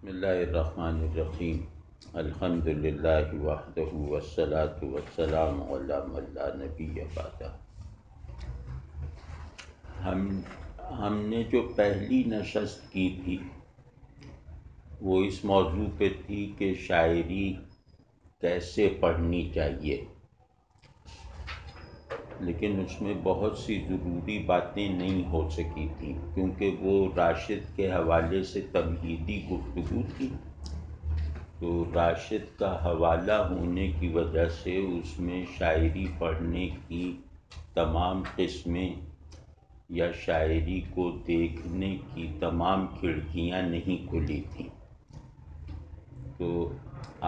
بسم اللہ الرحمن الرحیم الحمد للہ وحدہ والصلاة والسلام علی من لا نبی بعدہ۔ ہم نے جو پہلی نشست کی تھی وہ اس موضوع پہ تھی کہ شاعری کیسے پڑھنی چاہیے، لیکن اس میں بہت سی ضروری باتیں نہیں ہو سکی تھیں کیونکہ وہ راشد کے حوالے سے تمہیدی گفتگو تھی۔ تو راشد کا حوالہ ہونے کی وجہ سے اس میں شاعری پڑھنے کی تمام قسمیں یا شاعری کو دیکھنے کی تمام کھڑکیاں نہیں کھلی تھیں۔ تو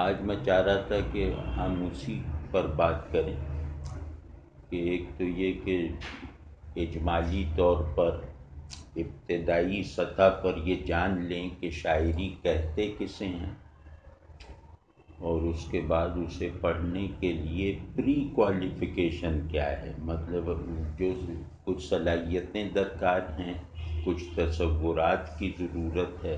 آج میں چاہ رہا تھا کہ ہم اسی پر بات کریں کہ ایک تو یہ کہ اجمالی طور پر ابتدائی سطح پر یہ جان لیں کہ شاعری کہتے کسے ہیں، اور اس کے بعد اسے پڑھنے کے لیے پری کوالیفیکیشن کیا ہے، مطلب جو کچھ صلاحیتیں درکار ہیں، کچھ تصورات کی ضرورت ہے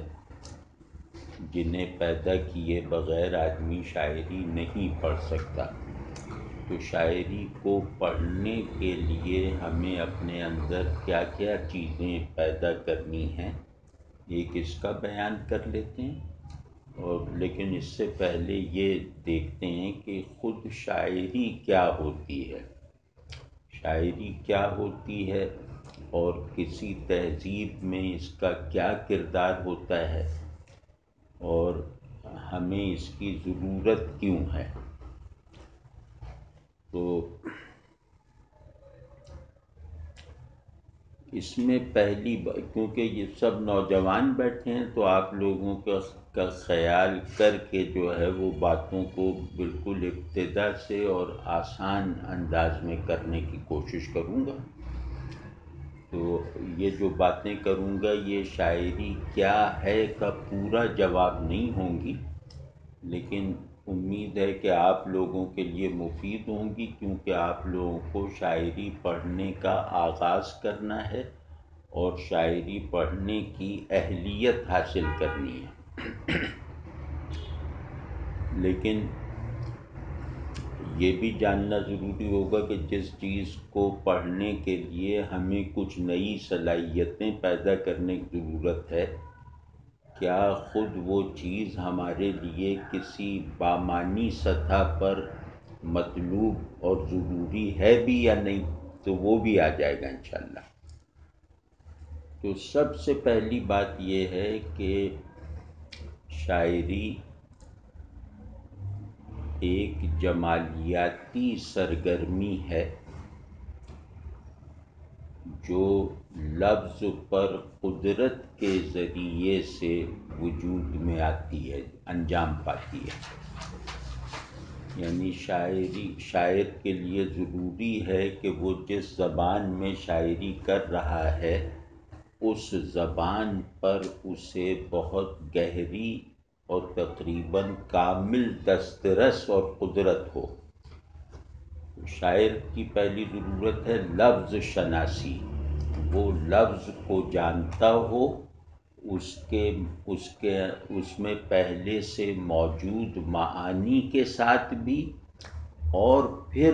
جنہیں پیدا کیے بغیر آدمی شاعری نہیں پڑھ سکتا۔ تو شاعری کو پڑھنے کے لیے ہمیں اپنے اندر کیا کیا چیزیں پیدا کرنی ہیں، ایک اس کا بیان کر لیتے ہیں، اور لیکن اس سے پہلے یہ دیکھتے ہیں کہ خود شاعری کیا ہوتی ہے، شاعری کیا ہوتی ہے اور کسی تہذیب میں اس کا کیا کردار ہوتا ہے اور ہمیں اس کی ضرورت کیوں ہے۔ تو اس میں پہلی کیونکہ یہ سب نوجوان بیٹھے ہیں تو آپ لوگوں کا خیال کر کے جو ہے وہ باتوں کو بالکل ابتدا سے اور آسان انداز میں کرنے کی کوشش کروں گا۔ تو یہ جو باتیں کروں گا یہ شاعری کیا ہے کا پورا جواب نہیں ہوں گی، لیکن امید ہے کہ آپ لوگوں کے لیے مفید ہوں گی، کیونکہ آپ لوگوں کو شاعری پڑھنے کا آغاز کرنا ہے اور شاعری پڑھنے کی اہلیت حاصل کرنی ہے۔ لیکن یہ بھی جاننا ضروری ہوگا کہ جس چیز کو پڑھنے کے لیے ہمیں کچھ نئی صلاحیتیں پیدا کرنے کی ضرورت ہے، کیا خود وہ چیز ہمارے لیے کسی بامعنی سطح پر مطلوب اور ضروری ہے بھی یا نہیں، تو وہ بھی آ جائے گا انشاءاللہ۔ تو سب سے پہلی بات یہ ہے کہ شاعری ایک جمالیاتی سرگرمی ہے جو لفظ پر قدرت کے ذریعے سے وجود میں آتی ہے، انجام پاتی ہے۔ یعنی شاعر کے لیے ضروری ہے کہ وہ جس زبان میں شاعری کر رہا ہے اس زبان پر اسے بہت گہری اور تقریباً کامل دسترس اور قدرت ہو۔ شاعر کی پہلی ضرورت ہے لفظ شناسی، وہ لفظ کو جانتا ہو، اس میں پہلے سے موجود معانی کے ساتھ بھی، اور پھر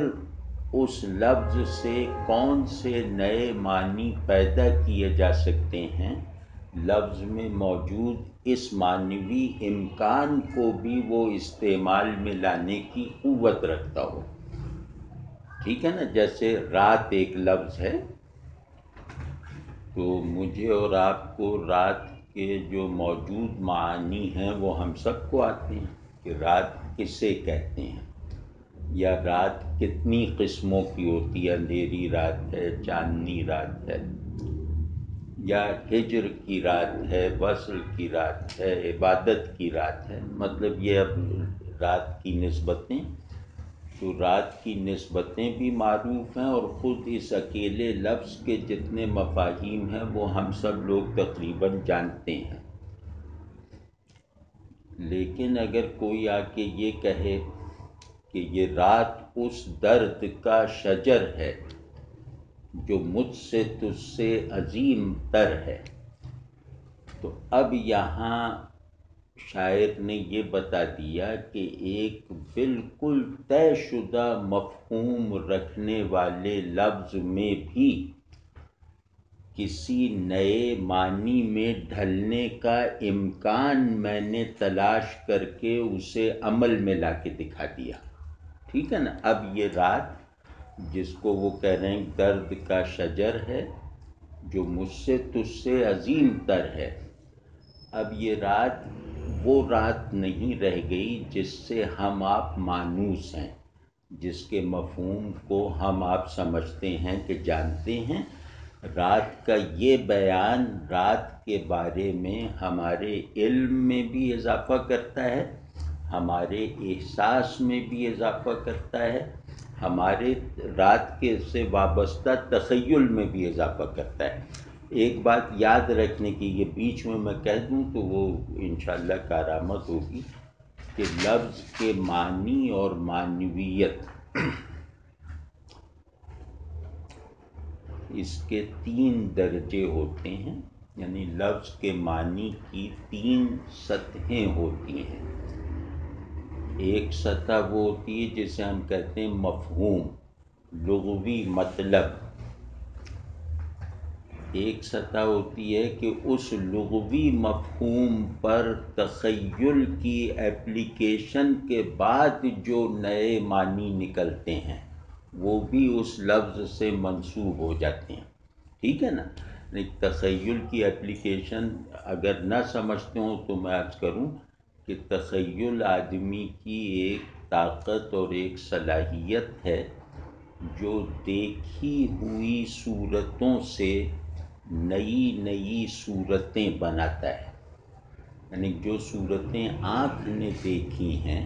اس لفظ سے کون سے نئے معنی پیدا کیے جا سکتے ہیں، لفظ میں موجود اس معنوی امکان کو بھی وہ استعمال میں لانے کی قوت رکھتا ہو۔ ٹھیک ہے نا، جیسے رات ایک لفظ ہے، تو مجھے اور آپ کو رات کے جو موجود معانی ہیں وہ ہم سب کو آتے ہیں کہ رات کسے کہتے ہیں، یا رات کتنی قسموں کی ہوتی ہے، اندھیری رات ہے، چاندنی رات ہے، یا ہجر کی رات ہے، وصل کی رات ہے، عبادت کی رات ہے، مطلب یہ اب رات کی نسبتیں، تو رات کی نسبتیں بھی معروف ہیں، اور خود اس اکیلے لفظ کے جتنے مفاہیم ہیں وہ ہم سب لوگ تقریباً جانتے ہیں۔ لیکن اگر کوئی آ کے یہ کہے کہ یہ رات اس درد کا شجر ہے جو مجھ سے تجھ سے عظیم تر ہے، تو اب یہاں شاعر نے یہ بتا دیا کہ ایک بالکل طے شدہ مفہوم رکھنے والے لفظ میں بھی کسی نئے معنی میں ڈھلنے کا امکان میں نے تلاش کر کے اسے عمل میں لا کے دکھا دیا. ٹھیک ہے نا. اب یہ رات جس کو وہ کہہ رہے ہیں درد کا شجر ہے جو مجھ سے تجھ سے عظیم تر ہے، اب یہ رات وہ رات نہیں رہ گئی جس سے ہم آپ مانوس ہیں، جس کے مفہوم کو ہم آپ سمجھتے ہیں کہ جانتے ہیں. رات کا یہ بیان رات کے بارے میں ہمارے علم میں بھی اضافہ کرتا ہے، ہمارے احساس میں بھی اضافہ کرتا ہے، ہمارے رات کے سے وابستہ تخیل میں بھی اضافہ کرتا ہے. ایک بات یاد رکھنے کی، یہ بیچ میں کہہ دوں تو وہ انشاءاللہ کارآمد ہوگی، کہ لفظ کے معنی اور معنویت اس کے 3 درجے ہوتے ہیں، یعنی لفظ کے معنی کی 3 سطحیں ہوتی ہیں. ایک سطح وہ ہوتی ہے جسے ہم کہتے ہیں مفہوم، لغوی مطلب. ایک سطح ہوتی ہے کہ اس لغوی مفہوم پر تخیل کی ایپلیکیشن کے بعد جو نئے معنی نکلتے ہیں وہ بھی اس لفظ سے منسوب ہو جاتے ہیں. ٹھیک ہے نا. تخیل کی ایپلیکیشن اگر نہ سمجھتے ہوں تو میں عرض کروں کہ تخیل آدمی کی ایک طاقت اور ایک صلاحیت ہے جو دیکھی ہوئی صورتوں سے نئی نئی صورتیں بناتا ہے. یعنی جو صورتیں آنکھ نے دیکھی ہیں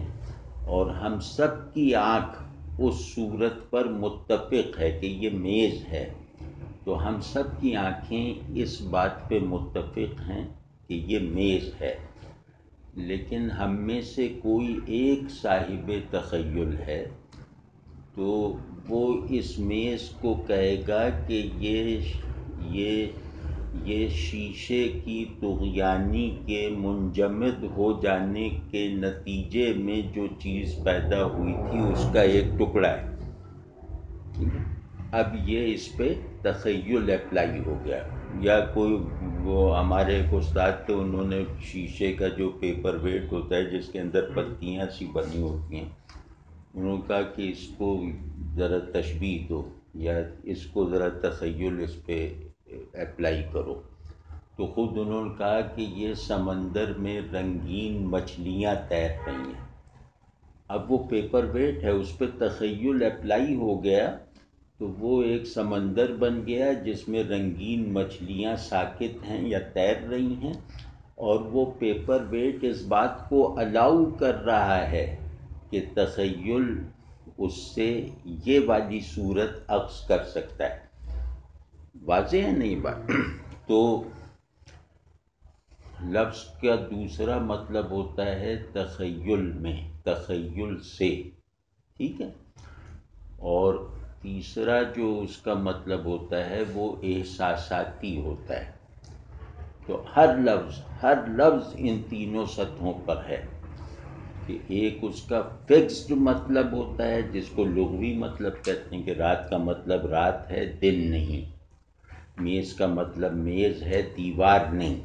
اور ہم سب کی آنکھ اس صورت پر متفق ہے کہ یہ میز ہے، تو ہم سب کی آنکھیں اس بات پہ متفق ہیں کہ یہ میز ہے. لیکن ہم میں سے کوئی ایک صاحب تخیل ہے تو وہ اس میز کو کہے گا کہ یہ شیشے کی طغیانی کے منجمد ہو جانے کے نتیجے میں جو چیز پیدا ہوئی تھی اس کا ایک ٹکڑا ہے. اب یہ اس پہ تخیل اپلائی ہو گیا. یا کوئی وہ ہمارے ایک استاد تھے، انہوں نے شیشے کا جو پیپر ویٹ ہوتا ہے جس کے اندر پتیاں سی بنی ہوتی ہیں، انہوں نے کہا کہ اس کو ذرا تشبیہ دو یا اس کو ذرا تخیل اس پہ اپلائی کرو. تو خود انہوں نے کہا کہ یہ سمندر میں رنگین مچھلیاں تیر رہی ہیں. اب وہ پیپر ویٹ ہے، اس پہ تخیل اپلائی ہو گیا تو وہ ایک سمندر بن گیا جس میں رنگین مچھلیاں ساکت ہیں یا تیر رہی ہیں، اور وہ پیپر ویٹ اس بات کو الاؤ کر رہا ہے کہ تخیل اس سے یہ والی صورت اخذ کر سکتا ہے. واضح ہے نہیں بات؟ تو لفظ کا دوسرا مطلب ہوتا ہے تخیل میں، تخیل سے. ٹھیک ہے. اور تیسرا جو اس کا مطلب ہوتا ہے وہ احساساتی ہوتا ہے. تو ہر لفظ ان تینوں سطحوں پر ہے کہ ایک اس کا فکسڈ مطلب ہوتا ہے جس کو لغوی مطلب کہتے ہیں کہ رات کا مطلب رات ہے، دن نہیں. میز کا مطلب میز ہے، دیوار نہیں.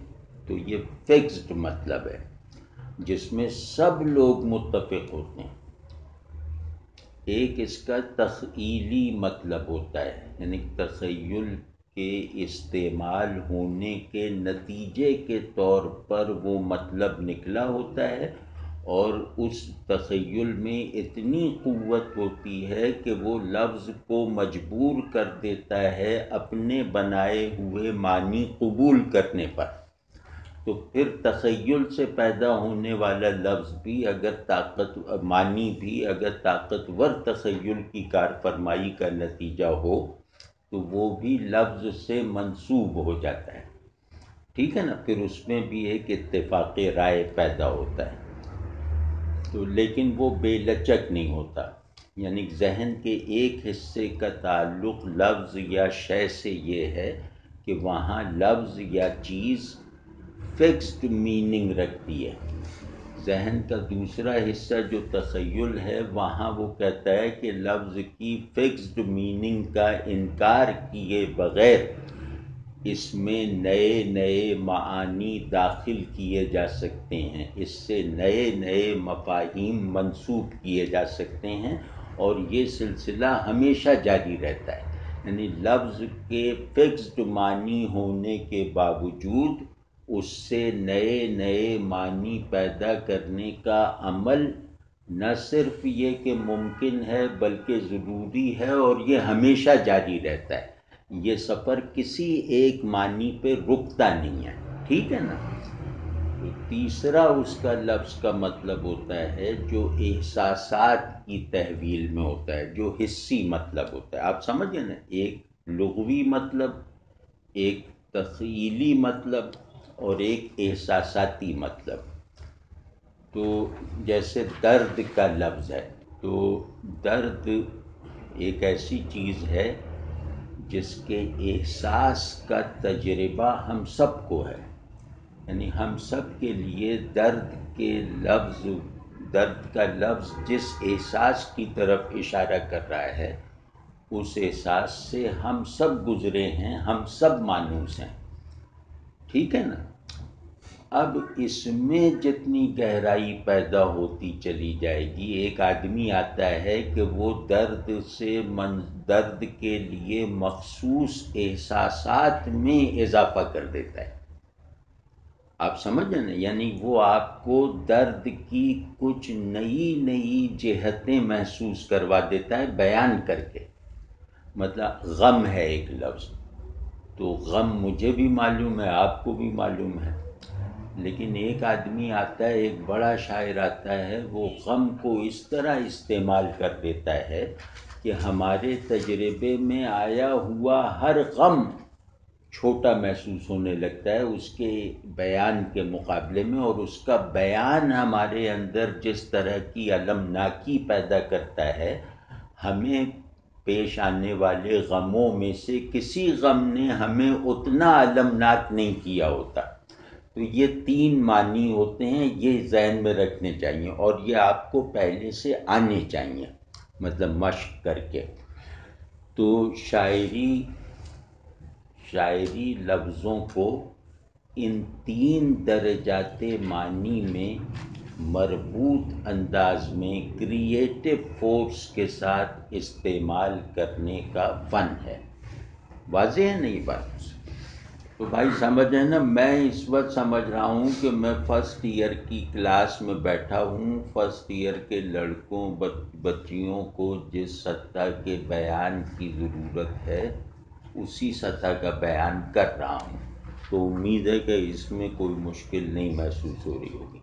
تو یہ فکسڈ مطلب ہے جس میں سب لوگ متفق ہوتے ہیں. ایک اس کا تخیلی مطلب ہوتا ہے، یعنی تخیل کے استعمال ہونے کے نتیجے کے طور پر وہ مطلب نکلا ہوتا ہے، اور اس تخیل میں اتنی قوت ہوتی ہے کہ وہ لفظ کو مجبور کر دیتا ہے اپنے بنائے ہوئے معنی قبول کرنے پر. تو پھر تخیل سے پیدا ہونے والا لفظ بھی اگر معنی بھی اگر طاقتور تخیل کی کار فرمائی کا نتیجہ ہو تو وہ بھی لفظ سے منسوب ہو جاتا ہے. ٹھیک ہے نا. پھر اس میں بھی ایک اتفاق رائے پیدا ہوتا ہے. تو لیکن وہ بے لچک نہیں ہوتا، یعنی ذہن کے ایک حصے کا تعلق لفظ یا شے سے یہ ہے کہ وہاں لفظ یا چیز فکسڈ میننگ رکھتی ہے، ذہن کا دوسرا حصہ جو تخیل ہے، وہاں وہ کہتا ہے کہ لفظ کی فکسڈ میننگ کا انکار کیے بغیر اس میں نئے نئے معانی داخل کیے جا سکتے ہیں، اس سے نئے نئے مفاہیم منسوب کیے جا سکتے ہیں، اور یہ سلسلہ ہمیشہ جاری رہتا ہے۔ یعنی لفظ کے فکسڈ معنی ہونے کے باوجود اس سے نئے نئے معنی پیدا کرنے کا عمل نہ صرف یہ کہ ممکن ہے بلکہ ضروری ہے، اور یہ ہمیشہ جاری رہتا ہے۔ یہ سفر کسی ایک معنی پہ رکتا نہیں ہے، ٹھیک ہے نا؟ تو تیسرا اس کا لفظ کا مطلب ہوتا ہے جو احساسات کی تحویل میں ہوتا ہے، جو حسی مطلب ہوتا ہے۔ آپ سمجھیں نا، ایک لغوی مطلب، ایک تخیلی مطلب، اور ایک احساساتی مطلب۔ تو جیسے درد کا لفظ ہے، تو درد ایک ایسی چیز ہے جس کے احساس کا تجربہ ہم سب کو ہے۔ یعنی ہم سب کے لیے درد کا لفظ جس احساس کی طرف اشارہ کر رہا ہے، اس احساس سے ہم سب گزرے ہیں، ہم سب مانوس ہیں، ٹھیک ہے نا؟ اب اس میں جتنی گہرائی پیدا ہوتی چلی جائے گی، ایک آدمی آتا ہے کہ وہ درد کے لیے مخصوص احساسات میں اضافہ کر دیتا ہے۔ آپ سمجھیں نا؟ یعنی وہ آپ کو درد کی کچھ نئی نئی جہتیں محسوس کروا دیتا ہے بیان کر کے۔ مطلب غم ہے ایک لفظ، تو غم مجھے بھی معلوم ہے، آپ کو بھی معلوم ہے، لیکن ایک آدمی آتا ہے، ایک بڑا شاعر آتا ہے، وہ غم کو اس طرح استعمال کر دیتا ہے کہ ہمارے تجربے میں آیا ہوا ہر غم چھوٹا محسوس ہونے لگتا ہے اس کے بیان کے مقابلے میں، اور اس کا بیان ہمارے اندر جس طرح کی المناکی پیدا کرتا ہے، ہمیں پیش آنے والے غموں میں سے کسی غم نے ہمیں اتنا المناک نہیں کیا ہوتا۔ تو یہ 3 معنی ہوتے ہیں، یہ ذہن میں رکھنے چاہیے، اور یہ آپ کو پہلے سے آنے چاہیے، مطلب مشق کر کے۔ تو شاعری لفظوں کو ان 3 درجات معنی میں مربوط انداز میں کریٹو فورس کے ساتھ استعمال کرنے کا فن ہے۔ واضح ہے نہیں بات؟ تو بھائی سمجھیں نا، میں اس وقت سمجھ رہا ہوں کہ میں فرسٹ ایئر کی کلاس میں بیٹھا ہوں، فرسٹ ایئر کے لڑکوں بچیوں کو جس سطح کے بیان کی ضرورت ہے اسی سطح کا بیان کر رہا ہوں، تو امید ہے کہ اس میں کوئی مشکل نہیں محسوس ہو رہی ہوگی۔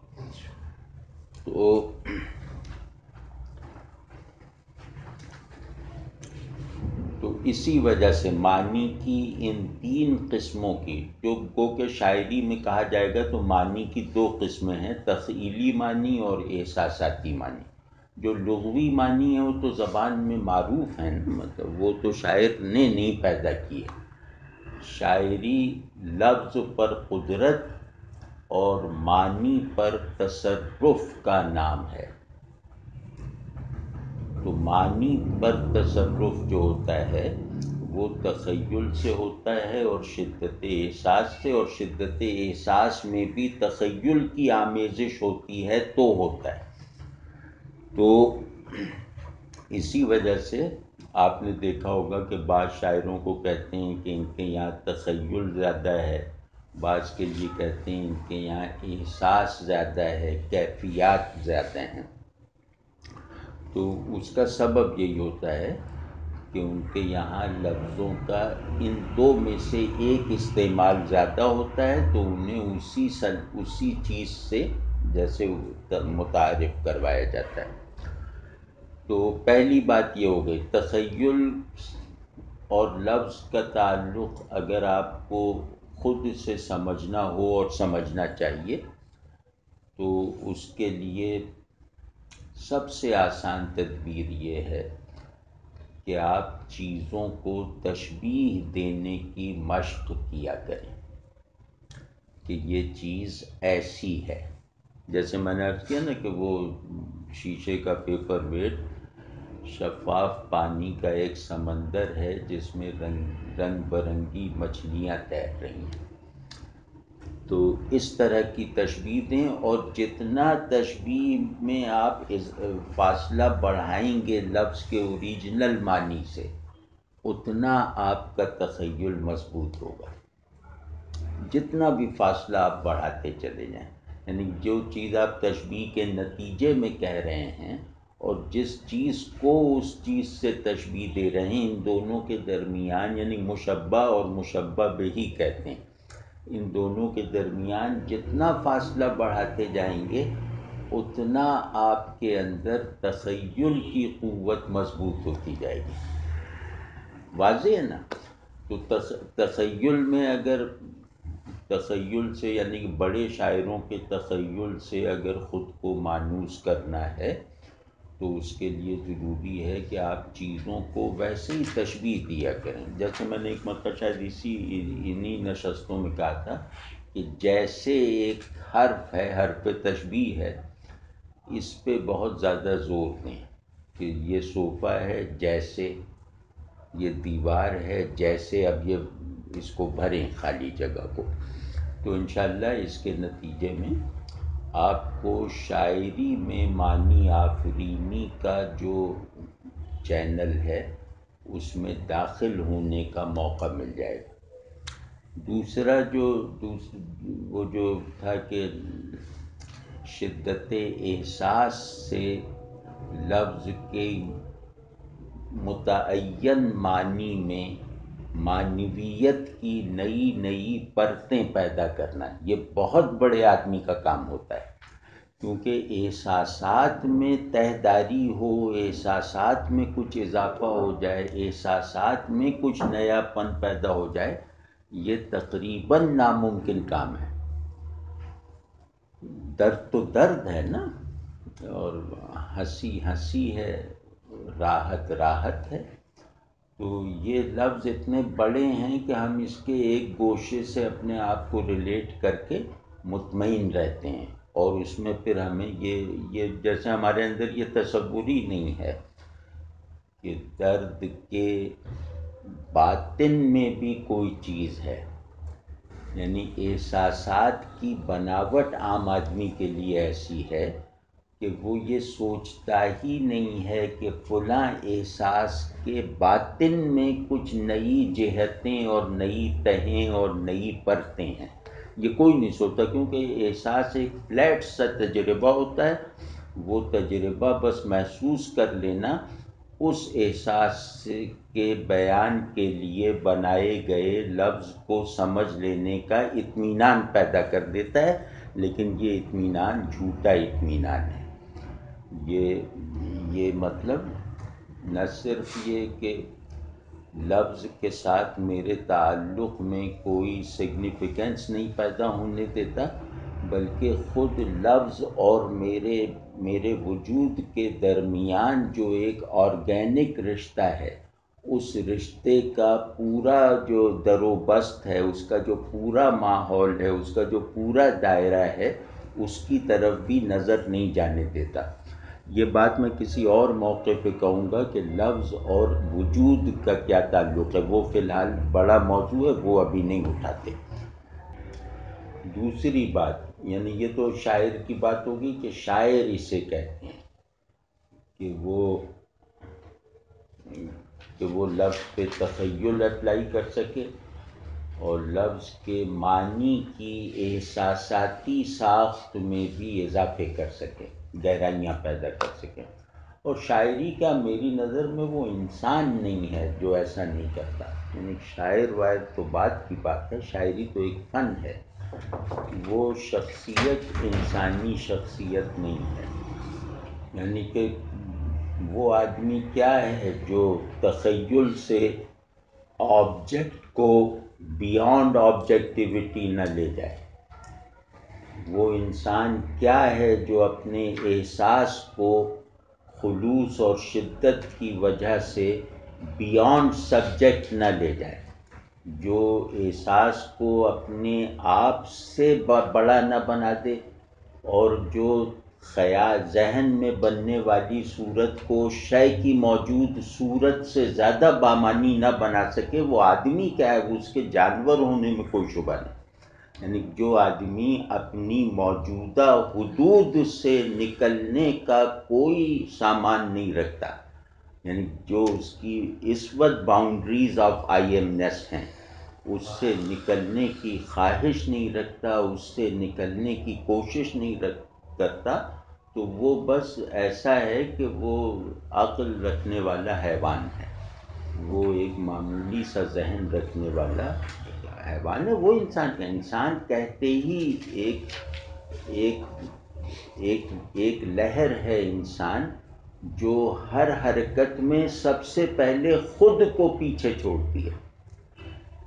تو اسی وجہ سے معنی کی ان 3 قسموں کی، جو گو کہ شاعری میں کہا جائے گا تو معنی کی 2 قسمیں ہیں، تخیلی معنی اور احساساتی معنی۔ جو لغوی معنی ہے وہ تو زبان میں معروف ہیں، مطلب وہ تو شاعر نے نہیں پیدا کیے۔ شاعری لفظ پر قدرت اور معنی پر تصرف کا نام ہے۔ تو معنی پر تصرف جو ہوتا ہے وہ تخیل سے ہوتا ہے، اور شدت احساس سے، اور شدت احساس میں بھی تخیل کی آمیزش ہوتی ہے تو ہوتا ہے۔ تو اسی وجہ سے آپ نے دیکھا ہوگا کہ بعض شاعروں کو کہتے ہیں کہ ان کے یہاں تخیل زیادہ ہے، بعض کے لیے کہتے ہیں ان کے یہاں احساس زیادہ ہے، کیفیات زیادہ ہیں۔ تو اس کا سبب یہی ہوتا ہے کہ ان کے یہاں لفظوں کا ان 2 میں سے ایک استعمال زیادہ ہوتا ہے، تو انہیں اسی چیز سے جیسے متعارف کروایا جاتا ہے۔ تو پہلی بات یہ ہو گئی، تخیل اور لفظ کا تعلق اگر آپ کو خود سے سمجھنا ہو، اور سمجھنا چاہیے، تو اس کے لیے سب سے آسان تدبیر یہ ہے کہ آپ چیزوں کو تشبیہ دینے کی مشق کیا کریں کہ یہ چیز ایسی ہے۔ جیسے میں نے عرض کیا نا کہ وہ شیشے کا پیپر ویٹ شفاف پانی کا ایک سمندر ہے جس میں رنگ برنگی مچھلیاں تیر رہی ہیں. تو اس طرح کی تشبیہ دیں، اور جتنا تشبیہ میں آپ فاصلہ بڑھائیں گے لفظ کے اوریجنل معنی سے، اتنا آپ کا تخیل مضبوط ہوگا. جتنا بھی فاصلہ آپ بڑھاتے چلے جائیں، یعنی جو چیز آپ تشبیہ کے نتیجے میں کہہ رہے ہیں اور جس چیز کو اس چیز سے تشبیہ دے رہے ہیں، ان دونوں کے درمیان، یعنی مشبہ اور مشبہ بہ کہتے ہیں، ان دونوں کے درمیان جتنا فاصلہ بڑھاتے جائیں گے اتنا آپ کے اندر تخیل کی قوت مضبوط ہوتی جائے گی. واضح ہے نا؟ تو تخیل میں اگر تخیل سے، یعنی کہ بڑے شاعروں کے تخیل سے اگر خود کو مانوس کرنا ہے تو اس کے لیے ضروری ہے کہ آپ چیزوں کو ویسے ہی تشبیہ دیا کریں. جیسے میں نے ایک مرتبہ شاید انہی نشستوں میں کہا تھا کہ جیسے ایک حرف ہے، حرف تشبیہ ہے، اس پہ بہت زیادہ زور دیں کہ یہ صوفہ ہے جیسے، یہ دیوار ہے جیسے، اب یہ اس کو بھریں خالی جگہ کو. تو انشاءاللہ اس کے نتیجے میں آپ کو شاعری میں معنی آفرینی کا جو چینل ہے اس میں داخل ہونے کا موقع مل جائے گا. دوسرا وہ جو تھا کہ شدت احساس سے لفظ کے متعین معنی میں معنویت کی نئی نئی پرتیں پیدا کرنا، یہ بہت بڑے آدمی کا کام ہوتا ہے. کیونکہ احساسات میں تہداری ہو، احساسات میں کچھ اضافہ ہو جائے، احساسات میں کچھ نیا پن پیدا ہو جائے، یہ تقریباً ناممکن کام ہے. درد تو درد ہے نا، اور ہنسی ہنسی ہے، راحت راحت ہے. تو یہ لفظ اتنے بڑے ہیں کہ ہم اس کے ایک گوشے سے اپنے آپ کو ریلیٹ کر کے مطمئن رہتے ہیں، اور اس میں پھر ہمیں یہ جیسے ہمارے اندر یہ تصور ہی نہیں ہے کہ درد کے باطن میں بھی کوئی چیز ہے. یعنی احساسات کی بناوٹ عام آدمی کے لیے ایسی ہے کہ وہ یہ سوچتا ہی نہیں ہے کہ فلاں احساس کے باطن میں کچھ نئی جہتیں اور نئی تہیں اور نئی پرتیں ہیں. یہ کوئی نہیں سوچتا، کیونکہ احساس ایک فلیٹ سا تجربہ ہوتا ہے. وہ تجربہ بس محسوس کر لینا اس احساس کے بیان کے لیے بنائے گئے لفظ کو سمجھ لینے کا اطمینان پیدا کر دیتا ہے. لیکن یہ اطمینان جھوٹا اطمینان ہے. یہ مطلب نہ صرف یہ کہ لفظ کے ساتھ میرے تعلق میں کوئی سگنیفیکنس نہیں پیدا ہونے دیتا، بلکہ خود لفظ اور میرے وجود کے درمیان جو ایک آرگینک رشتہ ہے، اس رشتے کا پورا جو در و بست ہے، اس کا جو پورا ماحول ہے، اس کا جو پورا دائرہ ہے، اس کی طرف بھی نظر نہیں جانے دیتا. یہ بات میں کسی اور موقع پہ کہوں گا کہ لفظ اور وجود کا کیا تعلق ہے، وہ فی الحال بڑا موضوع ہے، وہ ابھی نہیں اٹھاتے. دوسری بات، یعنی یہ تو شاعر کی بات ہوگی کہ شاعر اسے کہتے ہیں کہ وہ لفظ پہ تخیل اپلائی کر سکے اور لفظ کے معنی کی احساساتی ساخت میں بھی اضافے کر سکے، گہرائیاں پیدا کر سکے. اور شاعری کا میری نظر میں وہ انسان نہیں ہے جو ایسا نہیں کرتا. یعنی شاعر وائر تو بات کی بات ہے، شاعری تو ایک فن ہے، وہ شخصیت انسانی شخصیت نہیں ہے. یعنی کہ وہ آدمی کیا ہے جو تخیل سے آبجیکٹ کو بیانڈ آبجیکٹیوٹی نہ لے جائے. وہ انسان کیا ہے جو اپنے احساس کو خلوص اور شدت کی وجہ سے بیانڈ سبجیکٹ نہ لے جائے، جو احساس کو اپنے آپ سے بڑا نہ بنا دے اور جو خیال ذہن میں بننے والی صورت کو شے کی موجود صورت سے زیادہ بامانی نہ بنا سکے، وہ آدمی کیا ہے، وہ اس کے جانور ہونے میں کوئی شبہ نہیں۔ یعنی جو آدمی اپنی موجودہ حدود سے نکلنے کا کوئی سامان نہیں رکھتا، یعنی جو اس کی اس وقت باؤنڈریز آف آئی ایم نیس ہیں، اس سے نکلنے کی خواہش نہیں رکھتا، اس سے نکلنے کی کوشش نہیں کرتا، تو وہ بس ایسا ہے کہ وہ عقل رکھنے والا حیوان ہے، وہ ایک معمولی سا ذہن رکھنے والا حیوان ہے۔ وہ انسان کہتے ہی ایک لہر ہے انسان، جو ہر حرکت میں سب سے پہلے خود کو پیچھے چھوڑتی ہے۔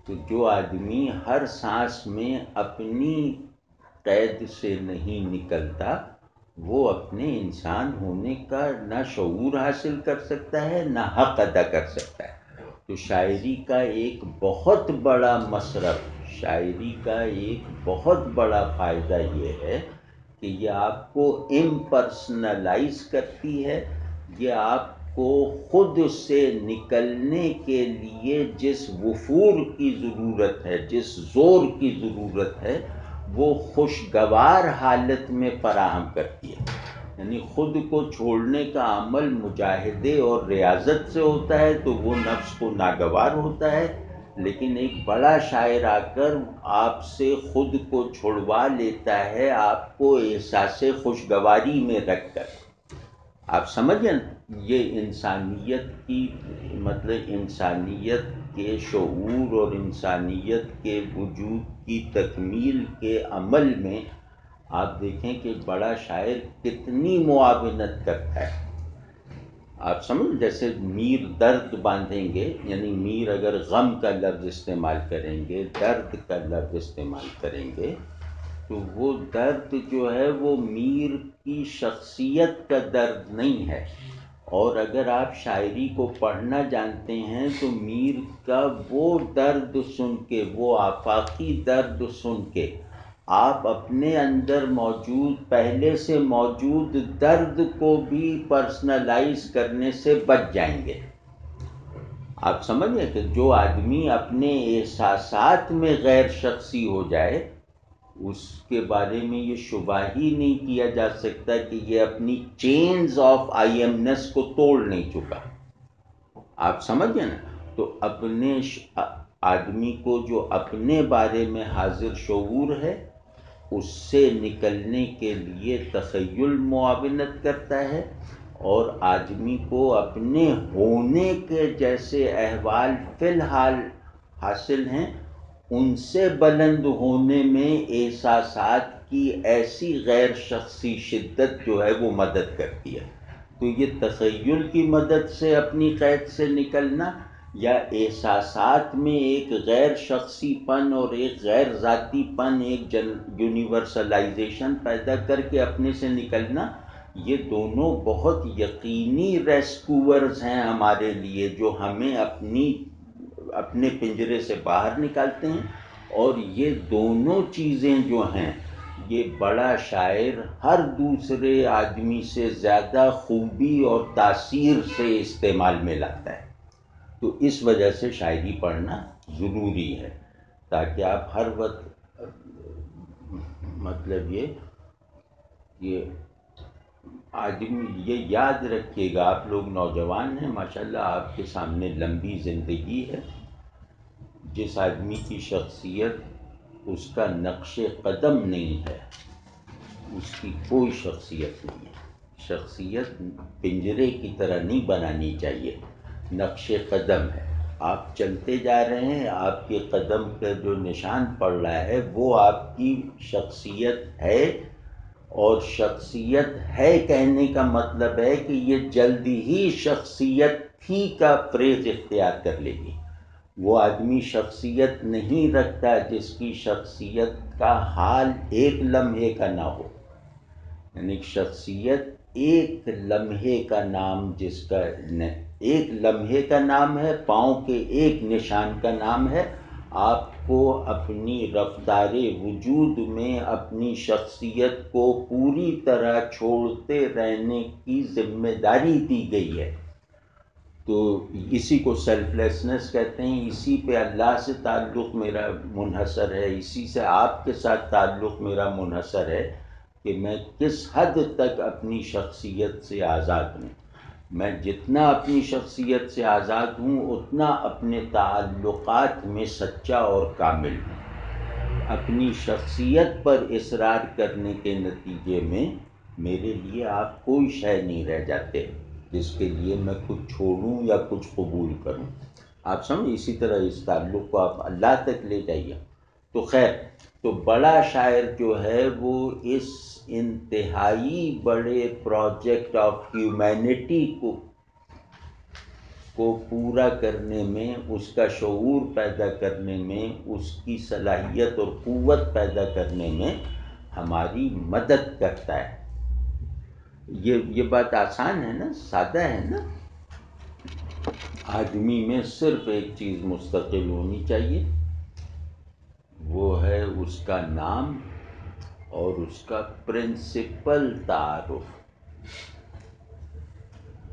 تو جو آدمی ہر سانس میں اپنی قید سے نہیں نکلتا، وہ اپنے انسان ہونے کا نہ شعور حاصل کر سکتا ہے، نہ حق ادا کر سکتا ہے۔ تو شاعری کا ایک بہت بڑا مصرف، شاعری کا ایک بہت بڑا فائدہ یہ ہے کہ یہ آپ کو امپرسنلائز کرتی ہے، یہ آپ کو خود سے نکلنے کے لیے جس وفور کی ضرورت ہے، جس زور کی ضرورت ہے، وہ خوشگوار حالت میں فراہم کرتی ہے۔ یعنی خود کو چھوڑنے کا عمل مجاہدے اور ریاضت سے ہوتا ہے تو وہ نفس کو ناگوار ہوتا ہے، لیکن ایک بڑا شاعر آ کر آپ سے خود کو چھڑوا لیتا ہے، آپ کو احساس خوشگواری میں رکھ کر۔ آپ سمجھیں یہ انسانیت کی مطلب انسانیت کے شعور اور انسانیت کے وجود کی تکمیل کے عمل میں آپ دیکھیں کہ بڑا شاعر کتنی معاونت کرتا ہے۔ آپ سمجھ، جیسے میر درد باندھیں گے، یعنی میر اگر غم کا لفظ استعمال کریں گے، درد کا لفظ استعمال کریں گے، تو وہ درد جو ہے وہ میر کی شخصیت کا درد نہیں ہے۔ اور اگر آپ شاعری کو پڑھنا جانتے ہیں تو میر کا وہ درد سن کے، وہ آفاقی درد سن کے، آپ اپنے اندر موجود پہلے سے موجود درد کو بھی پرسنلائز کرنے سے بچ جائیں گے۔ آپ سمجھیں کہ جو آدمی اپنے احساسات میں غیر شخصی ہو جائے، اس کے بارے میں یہ شبہ ہی نہیں کیا جا سکتا کہ یہ اپنی چینز آف آئی ایم نیس کو توڑ نہیں چکا۔ آپ سمجھیں نا؟ تو اپنے آدمی کو جو اپنے بارے میں حاضر شعور ہے، اس سے نکلنے کے لیے تخیل معاونت کرتا ہے، اور آدمی کو اپنے ہونے کے جیسے احوال فی الحال حاصل ہیں، ان سے بلند ہونے میں احساسات کی ایسی غیر شخصی شدت جو ہے وہ مدد کرتی ہے۔ تو یہ تخیل کی مدد سے اپنی قید سے نکلنا، یا احساسات میں ایک غیر شخصی پن اور ایک غیر ذاتی پن، ایک یونیورسلائزیشن پیدا کر کے اپنے سے نکلنا، یہ دونوں بہت یقینی ریسکیورز ہیں ہمارے لیے، جو ہمیں اپنے پنجرے سے باہر نکالتے ہیں۔ اور یہ دونوں چیزیں جو ہیں، یہ بڑا شاعر ہر دوسرے آدمی سے زیادہ خوبی اور تاثیر سے استعمال میں لاتا ہے۔ تو اس وجہ سے شاعری پڑھنا ضروری ہے، تاکہ آپ ہر وقت مطلب یہ آدمی یہ یاد رکھیے گا، آپ لوگ نوجوان ہیں ماشاءاللہ، آپ کے سامنے لمبی زندگی ہے۔ جس آدمی کی شخصیت اس کا نقش قدم نہیں ہے، اس کی کوئی شخصیت نہیں ہے۔ شخصیت پنجرے کی طرح نہیں بنانی چاہیے، نقش قدم ہے۔ آپ چلتے جا رہے ہیں، آپ کے قدم کا جو نشان پڑ رہا ہے وہ آپ کی شخصیت ہے، اور شخصیت ہے کہنے کا مطلب ہے کہ یہ جلدی ہی شخصیت تھی کا فریز اختیار کر لے گی۔ وہ آدمی شخصیت نہیں رکھتا جس کی شخصیت کا حال ایک لمحے کا نہ ہو، یعنی شخصیت ایک لمحے کا نام، جس کا ایک لمحے کا نام ہے، پاؤں کے ایک نشان کا نام ہے۔ آپ کو اپنی رفتار وجود میں اپنی شخصیت کو پوری طرح چھوڑتے رہنے کی ذمہ داری دی گئی ہے. تو اسی کو سیلف لیسنس کہتے ہیں. اسی پہ اللہ سے تعلق میرا منحصر ہے، اسی سے آپ کے ساتھ تعلق میرا منحصر ہے کہ میں کس حد تک اپنی شخصیت سے آزاد ہوں. میں جتنا اپنی شخصیت سے آزاد ہوں اتنا اپنے تعلقات میں سچا اور کامل ہوں. اپنی شخصیت پر اصرار کرنے کے نتیجے میں میرے لیے آپ کوئی شے نہیں رہ جاتے جس کے لیے میں کچھ چھوڑوں یا کچھ قبول کروں. آپ سمجھ، اسی طرح اس تعلق کو آپ اللہ تک لے جائیے. تو خیر، تو بڑا شاعر جو ہے وہ اس انتہائی بڑے پروجیکٹ آف ہیومینٹی کو پورا کرنے میں، اس کا شعور پیدا کرنے میں، اس کی صلاحیت اور قوت پیدا کرنے میں ہماری مدد کرتا ہے. یہ بات آسان ہے نا، سادہ ہے نا. آدمی میں صرف ایک چیز مستقل ہونی چاہیے، وہ ہے اس کا نام اور اس کا پرنسپل تعارف.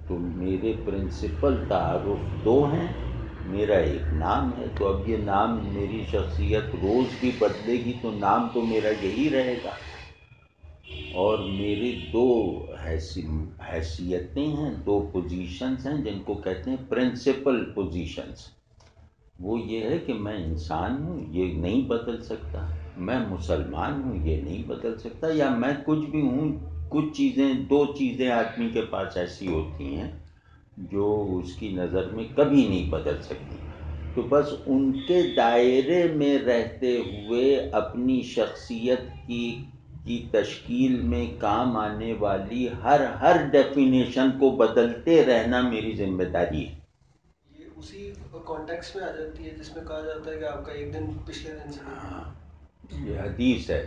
تو میرے پرنسپل تعارف دو ہیں، میرا ایک نام ہے. تو اب یہ نام، میری شخصیت روز بھی بدلے گی تو نام تو میرا یہی رہے گا. اور میری دو حیثیتیں ہیں، دو پوزیشنز ہیں جن کو کہتے ہیں پرنسپل پوزیشنز. وہ یہ ہے کہ میں انسان ہوں، یہ نہیں بدل سکتا. میں مسلمان ہوں، یہ نہیں بدل سکتا. یا میں کچھ بھی ہوں، کچھ چیزیں، دو چیزیں آدمی کے پاس ایسی ہوتی ہیں جو اس کی نظر میں کبھی نہیں بدل سکتی. تو بس ان کے دائرے میں رہتے ہوئے اپنی شخصیت کی تشکیل میں کام آنے والی ہر ڈیفینیشن کو بدلتے رہنا میری ذمہ داری ہے. یہ اسی کانٹیکس میں آ جاتی ہے جس میں کہا جاتا ہے کہ آپ کا ایک دن پچھلے دن سے بہتر. یہ حدیث ہے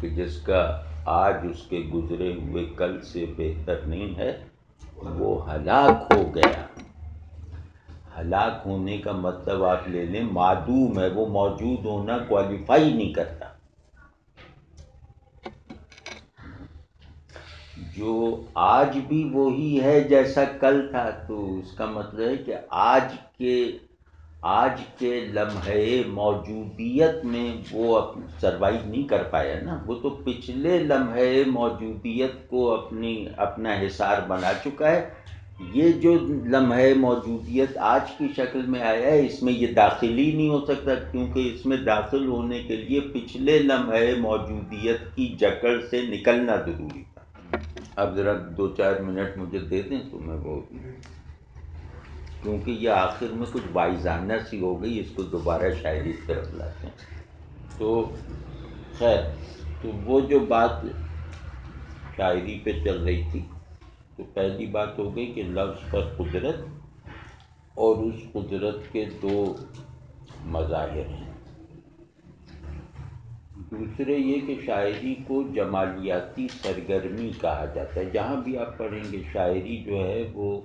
کہ جس کا آج اس کے گزرے ہوئے کل سے بہتر نہیں ہے وہ ہلاک ہو گیا. ہلاک ہونے کا مطلب آپ لے لیں معدوم ہے، وہ موجود ہونا کوالیفائی نہیں کرتا. جو آج بھی وہی ہے جیسا کل تھا، تو اس کا مطلب ہے کہ آج کے لمحے موجودیت میں وہ سروائیو نہیں کر پایا نا. وہ تو پچھلے لمحے موجودیت کو اپنا حصار بنا چکا ہے. یہ جو لمحے موجودیت آج کی شکل میں آیا ہے، اس میں یہ داخل ہی نہیں ہو سکتا، کیونکہ اس میں داخل ہونے کے لیے پچھلے لمحے موجودیت کی جکڑ سے نکلنا ضروری تھا. اب ذرا 2-4 منٹ مجھے دے دیں تو میں وہ، کیونکہ یہ آخر میں کچھ وائزانہ سی ہو گئی، اس کو دوبارہ شاعری کی طرف لاتے ہیں. تو خیر، تو وہ جو بات شاعری پہ چل رہی تھی، تو پہلی بات ہو گئی کہ لفظ پر قدرت اور اس قدرت کے دو مظاہر ہیں. دوسرے یہ کہ شاعری کو جمالیاتی سرگرمی کہا جاتا ہے. جہاں بھی آپ پڑھیں گے شاعری جو ہے وہ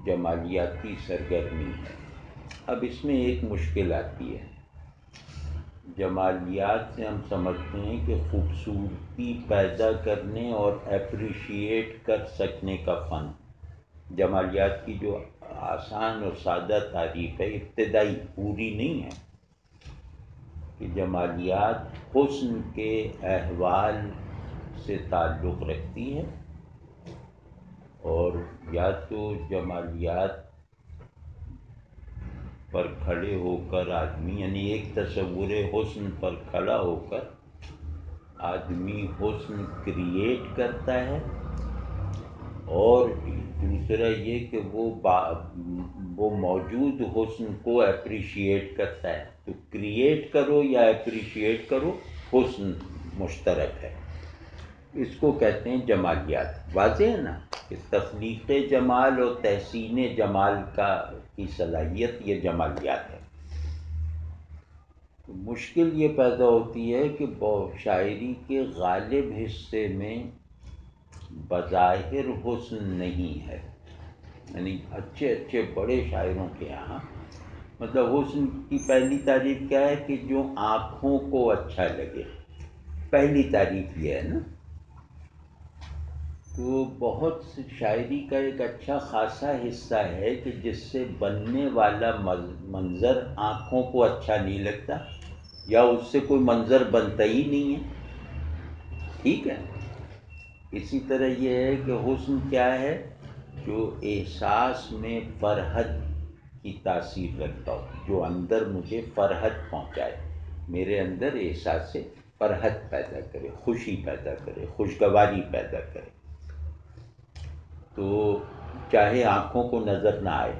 جمالیاتی سرگرمی ہے. اب اس میں ایک مشکل آتی ہے. جمالیات سے ہم سمجھتے ہیں کہ خوبصورتی پیدا کرنے اور اپریشیٹ کر سکنے کا فن. جمالیات کی جو آسان اور سادہ تعریف ہے، ابتدائی، پوری نہیں ہے، کہ جمالیات حسن کے احوال سے تعلق رکھتی ہے. اور یا تو جمالیات پر کھڑے ہو کر آدمی، یعنی ایک تصور حسن پر کھڑا ہو کر آدمی حسن کریٹ کرتا ہے، اور دوسرا یہ کہ وہ موجود حسن کو اپریشیٹ کرتا ہے. تو کریٹ کرو یا اپریشیٹ کرو، حسن مشترک ہے. اس کو کہتے ہیں جمالیات. واضح ہے نا کہ تخلیق جمال اور تحسین جمال کی صلاحیت یہ جمالیات ہے. تو مشکل یہ پیدا ہوتی ہے کہ شاعری کے غالب حصے میں بظاہر حسن نہیں ہے. یعنی اچھے بڑے شاعروں کے یہاں مطلب حسن کی پہلی تعریف کیا ہے کہ جو آنکھوں کو اچھا لگے، پہلی تعریف یہ ہے نا. تو بہت سی شاعری کا ایک اچھا خاصا حصہ ہے کہ جس سے بننے والا منظر آنکھوں کو اچھا نہیں لگتا، یا اس سے کوئی منظر بنتا ہی نہیں ہے. ٹھیک ہے. اسی طرح یہ ہے کہ حسن کیا ہے؟ جو احساس میں فرحت کی تاثیر رکھتا ہو، جو اندر مجھے فرحت پہنچائے، میرے اندر احساس سے فرحت پیدا کرے، خوشی پیدا کرے، خوشگواری پیدا کرے. تو چاہے آنکھوں کو نظر نہ آئے.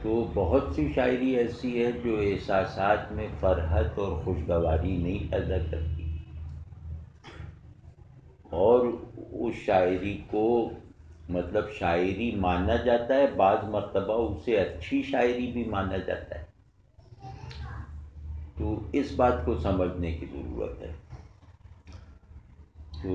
تو بہت سی شاعری ایسی ہے جو احساسات میں فرحت اور خوشگواری نہیں پیدا کرتی، اور اس شاعری کو مطلب شاعری مانا جاتا ہے، بعض مرتبہ اسے اچھی شاعری بھی مانا جاتا ہے. تو اس بات کو سمجھنے کی ضرورت ہے. تو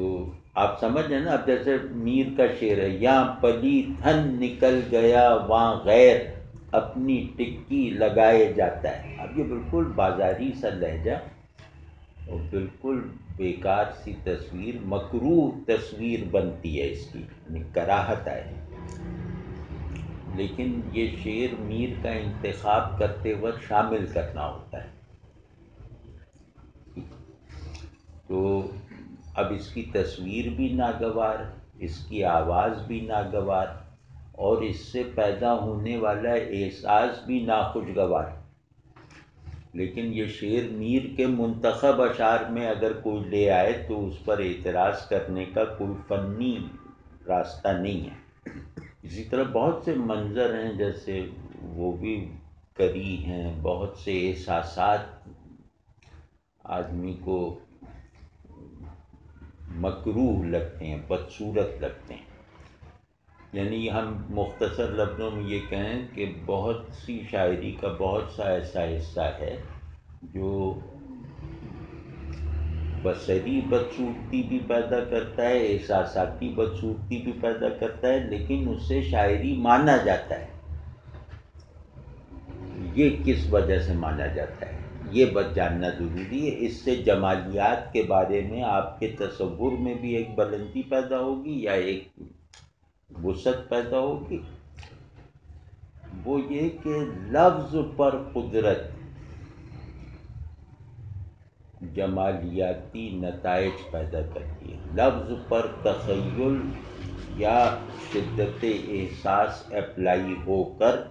آپ سمجھ رہے ہیں نا. اب جیسے میر کا شعر ہے، یہاں پلی تھن نکل گیا وہاں غیر اپنی ٹکی لگائے جاتا ہے. اب یہ بالکل بازاری سا لہجہ اور بالکل بیکار سی تصویر، مکروہ تصویر بنتی ہے اس کی، یعنی کراہت آئے. لیکن یہ شعر میر کا انتخاب کرتے وقت شامل کرنا ہوتا ہے. تو اب اس کی تصویر بھی ناگوار، اس کی آواز بھی ناگوار، اور اس سے پیدا ہونے والا احساس بھی ناخوشگوار. لیکن یہ شعر میر کے منتخب اشعار میں اگر کوئی لے آئے تو اس پر اعتراض کرنے کا کوئی فنی راستہ نہیں ہے. اسی طرح بہت سے منظر ہیں جیسے وہ بھی کری ہیں، بہت سے احساسات آدمی کو مکروہ لگتے ہیں، بدصورت لگتے ہیں. یعنی ہم مختصر لفظوں میں یہ کہیں کہ بہت سی شاعری کا بہت سا ایسا حصہ ہے جو بصری بدصورتی بھی پیدا کرتا ہے، احساساتی بدصورتی بھی پیدا کرتا ہے، لیکن اس سے شاعری مانا جاتا ہے. یہ کس وجہ سے مانا جاتا ہے یہ بس جاننا ضروری ہے. اس سے جمالیات کے بارے میں آپ کے تصور میں بھی ایک بلندی پیدا ہوگی یا ایک وسعت پیدا ہوگی. وہ یہ کہ لفظ پر قدرت جمالیاتی نتائج پیدا کرتی ہے. لفظ پر تخیل یا شدت احساس اپلائی ہو کر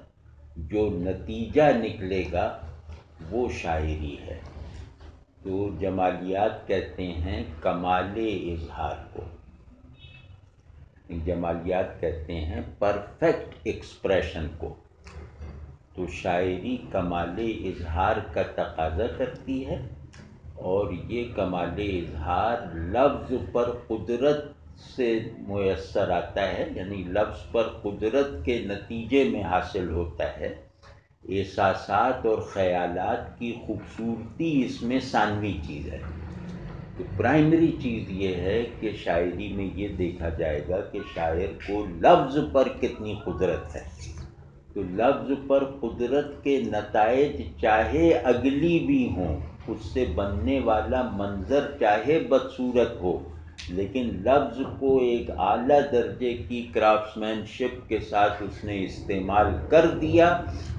جو نتیجہ نکلے گا وہ شاعری ہے. تو جمالیات کہتے ہیں کمال اظہار کو، جمالیات کہتے ہیں پرفیکٹ ایکسپریشن کو. تو شاعری کمال اظہار کا تقاضا کرتی ہے، اور یہ کمال اظہار لفظ پر قدرت سے میسر آتا ہے، یعنی لفظ پر قدرت کے نتیجے میں حاصل ہوتا ہے. احساسات اور خیالات کی خوبصورتی اس میں ثانوی چیز ہے. تو پرائمری چیز یہ ہے کہ شاعری میں یہ دیکھا جائے گا کہ شاعر کو لفظ پر کتنی قدرت ہے. تو لفظ پر قدرت کے نتائج چاہے اگلی بھی ہوں، اس سے بننے والا منظر چاہے بدصورت ہو، لیکن لفظ کو ایک اعلیٰ درجے کی کرافٹسمین شپ کے ساتھ اس نے استعمال کر دیا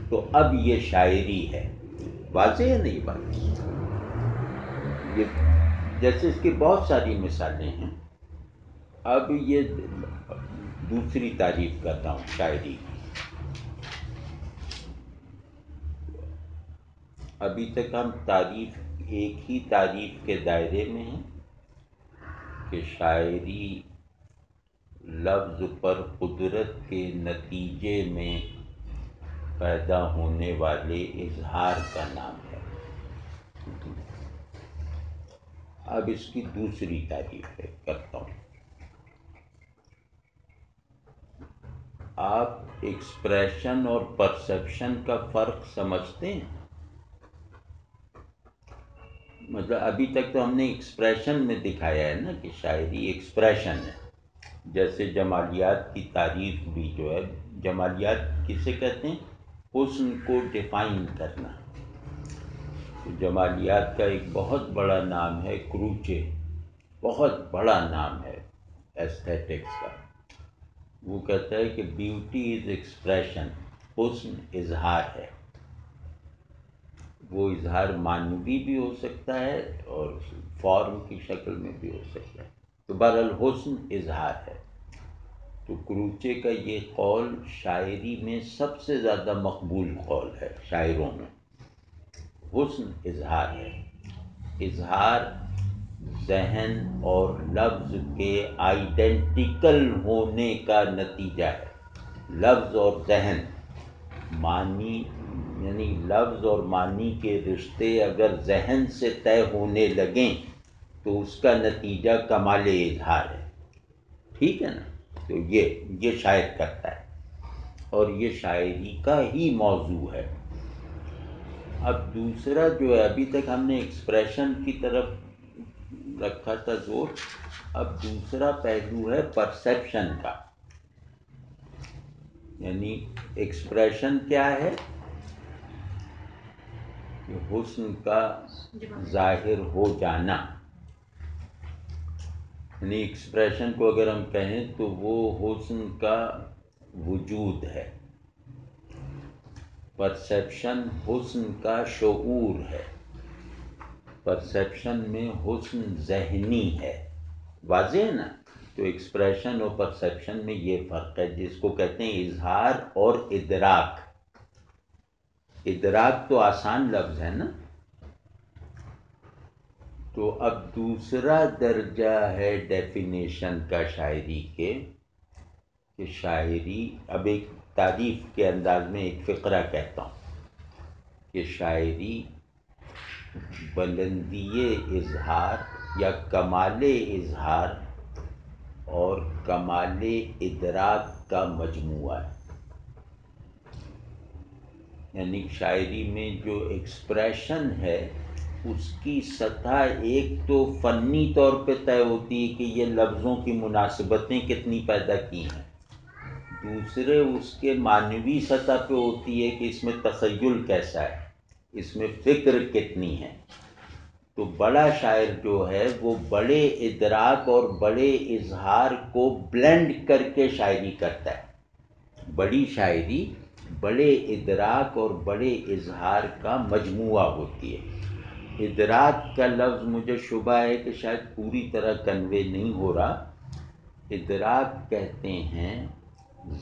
تو اب یہ شاعری ہے. واضح ہے نہیں بات؟ یہ جیسے اس کی بہت ساری مثالیں ہیں. اب یہ دوسری تعریف کرتا ہوں شاعری کی. ابھی تک ہم ایک ہی تعریف کے دائرے میں ہیں کہ شاعری لفظ پر قدرت کے نتیجے میں پیدا ہونے والے اظہار کا نام ہے. اب اس کی دوسری تعریف کرتا ہوں. آپ ایکسپریشن اور پرسیپشن کا فرق سمجھتے ہیں؟ مطلب ابھی تک تو ہم نے ایکسپریشن میں دکھایا ہے نا کہ شاعری ایکسپریشن ہے. جیسے جمالیات کی تعریف بھی جو ہے، جمالیات کسے کہتے ہیں؟ حسن کو ڈیفائن کرنا. تو جمالیات کا ایک بہت بڑا نام ہے کروچے، بہت بڑا نام ہے ایستھیٹکس کا. وہ کہتا ہے کہ بیوٹی از ایکسپریشن، حسن اظہار ہے. وہ اظہار معنوی بھی ہو سکتا ہے اور فارم کی شکل میں بھی ہو سکتا ہے. تو بہرحال حسن اظہار ہے. تو کروچے کا یہ قول شاعری میں سب سے زیادہ مقبول قول ہے شاعروں میں. حسن اظہار ہے. اظہار ذہن اور لفظ کے آئیڈینٹیکل ہونے کا نتیجہ ہے. لفظ اور ذہن، معنی یعنی لفظ اور معنی کے رشتے اگر ذہن سے طے ہونے لگیں تو اس کا نتیجہ کمال اظہار ہے. ٹھیک ہے نا؟ تو یہ شاعر کرتا ہے اور یہ شاعری کا ہی موضوع ہے. اب دوسرا جو ہے، ابھی تک ہم نے ایکسپریشن کی طرف رکھا تھا زور، اب دوسرا پہلو ہے پرسیپشن کا. یعنی ایکسپریشن کیا ہے؟ کہ حسن کا ظاہر ہو جانا. یعنی ایکسپریشن کو اگر ہم کہیں تو وہ حسن کا وجود ہے. پرسیپشن حسن کا شعور ہے. پرسیپشن میں حسن ذہنی ہے. واضح ہے نا؟ تو ایکسپریشن اور پرسیپشن میں یہ فرق ہے، جس کو کہتے ہیں اظہار اور ادراک. ادراک تو آسان لفظ ہے نا. تو اب دوسرا درجہ ہے ڈیفینیشن کا شاعری کے، کہ شاعری، اب ایک تعریف کے انداز میں ایک فقرہ کہتا ہوں کہ شاعری بلندی اظہار یا کمال اظہار اور کمال ادراک کا مجموعہ ہے. یعنی شاعری میں جو ایکسپریشن ہے اس کی سطح ایک تو فنی طور پہ طے ہوتی ہے کہ یہ لفظوں کی مناسبتیں کتنی پیدا کی ہیں. دوسرے اس کے معنوی سطح پہ ہوتی ہے کہ اس میں تخیل کیسا ہے، اس میں فکر کتنی ہے. تو بڑا شاعر جو ہے وہ بڑے ادراک اور بڑے اظہار کو بلینڈ کر کے شاعری کرتا ہے. بڑی شاعری بڑے ادراک اور بڑے اظہار کا مجموعہ ہوتی ہے. ادراک کا لفظ مجھے شبہ ہے کہ شاید پوری طرح کنوے نہیں ہو رہا. ادراک کہتے ہیں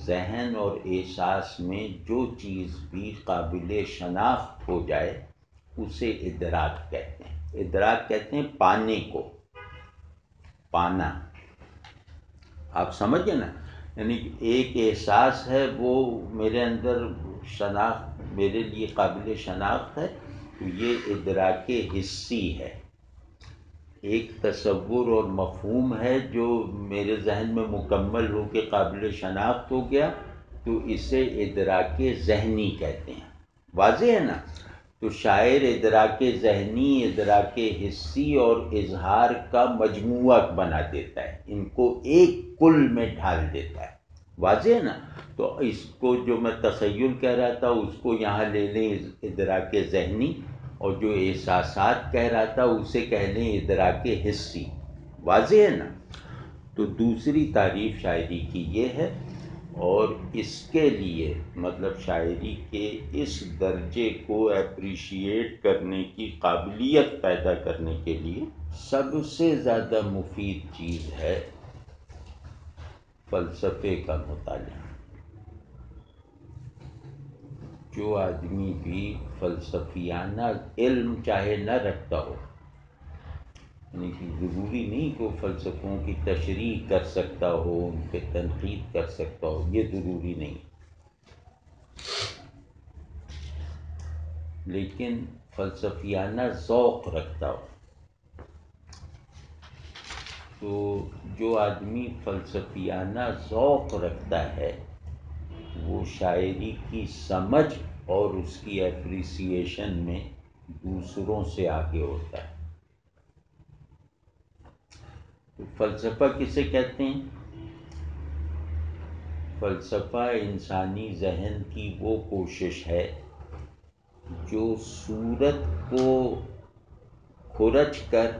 ذہن اور احساس میں جو چیز بھی قابل شناخت ہو جائے اسے ادراک کہتے ہیں. ادراک کہتے ہیں پانے کو، پانا. آپ سمجھے نا؟ یعنی ایک احساس ہے وہ میرے اندر شناخت، میرے لیے قابل شناخت ہے، تو یہ ادراک حسی ہے. ایک تصور اور مفہوم ہے جو میرے ذہن میں مکمل ہو کے قابل شناخت ہو گیا، تو اسے ادراک ذہنی کہتے ہیں. واضح ہے نا؟ تو شاعر ادراک ذہنی، ادراک حسی اور اظہار کا مجموعہ بنا دیتا ہے، ان کو ایک کل میں ڈھال دیتا ہے. واضح ہے نا؟ تو اس کو جو میں تخیل کہہ رہا تھا اس کو یہاں لے لیں ادراک ذہنی، اور جو احساسات کہہ رہا تھا اسے کہہ لیں ادراک حسی. واضح ہے نا؟ تو دوسری تعریف شاعری کی یہ ہے. اور اس کے لیے مطلب شاعری کے اس درجے کو اپریشیٹ کرنے کی قابلیت پیدا کرنے کے لیے سب سے زیادہ مفید چیز ہے فلسفے کا مطالعہ. جو آدمی بھی فلسفیانہ علم چاہے نہ رکھتا ہو، یعنی کہ ضروری نہیں کہ وہ فلسفوں کی تشریح کر سکتا ہو، ان پہ تنقید کر سکتا ہو، یہ ضروری نہیں، لیکن فلسفیانہ ذوق رکھتا ہو. تو جو آدمی فلسفیانہ ذوق رکھتا ہے وہ شاعری کی سمجھ اور اس کی اپریسیشن میں دوسروں سے آگے ہوتا ہے. تو فلسفہ کسے کہتے ہیں؟ فلسفہ انسانی ذہن کی وہ کوشش ہے جو صورت کو کھرچ کر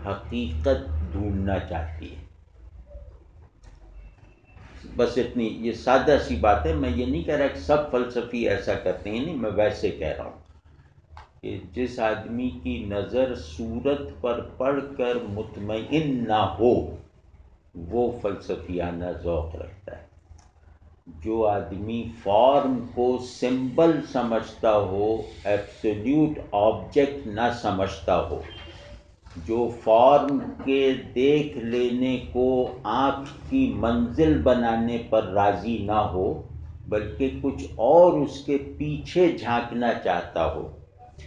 حقیقت ڈھونڈنا چاہتی ہے. بس اتنی یہ سادہ سی بات ہے. میں یہ نہیں کہہ رہا کہ سب فلسفی ایسا کرتے ہیں، نہیں، میں ویسے کہہ رہا ہوں کہ جس آدمی کی نظر صورت پر پڑھ کر مطمئن نہ ہو وہ فلسفیانہ ذوق رکھتا ہے. جو آدمی فارم کو سمبل سمجھتا ہو، ایبسلیوٹ آبجیکٹ نہ سمجھتا ہو، جو فارم کے دیکھ لینے کو آنکھ کی منزل بنانے پر راضی نہ ہو بلکہ کچھ اور اس کے پیچھے جھانکنا چاہتا ہو،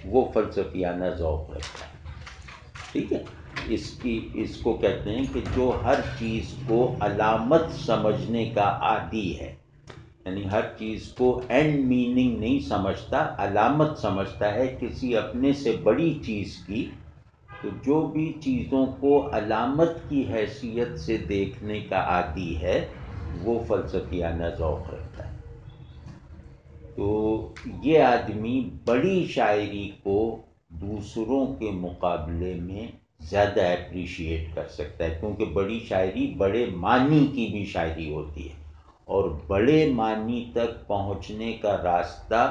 وہ فلسفیانہ ذوق رکھتا ہے. ٹھیک ہے؟ اس کو کہتے ہیں کہ جو ہر چیز کو علامت سمجھنے کا عادی ہے، یعنی ہر چیز کو اینڈ میننگ نہیں سمجھتا، علامت سمجھتا ہے کسی اپنے سے بڑی چیز کی. تو جو بھی چیزوں کو علامت کی حیثیت سے دیکھنے کا عادی ہے وہ فلسفیانہ ذوق رکھتا ہے. تو یہ آدمی بڑی شاعری کو دوسروں کے مقابلے میں زیادہ اپریشیٹ کر سکتا ہے، کیونکہ بڑی شاعری بڑے معنی کی بھی شاعری ہوتی ہے، اور بڑے معنی تک پہنچنے کا راستہ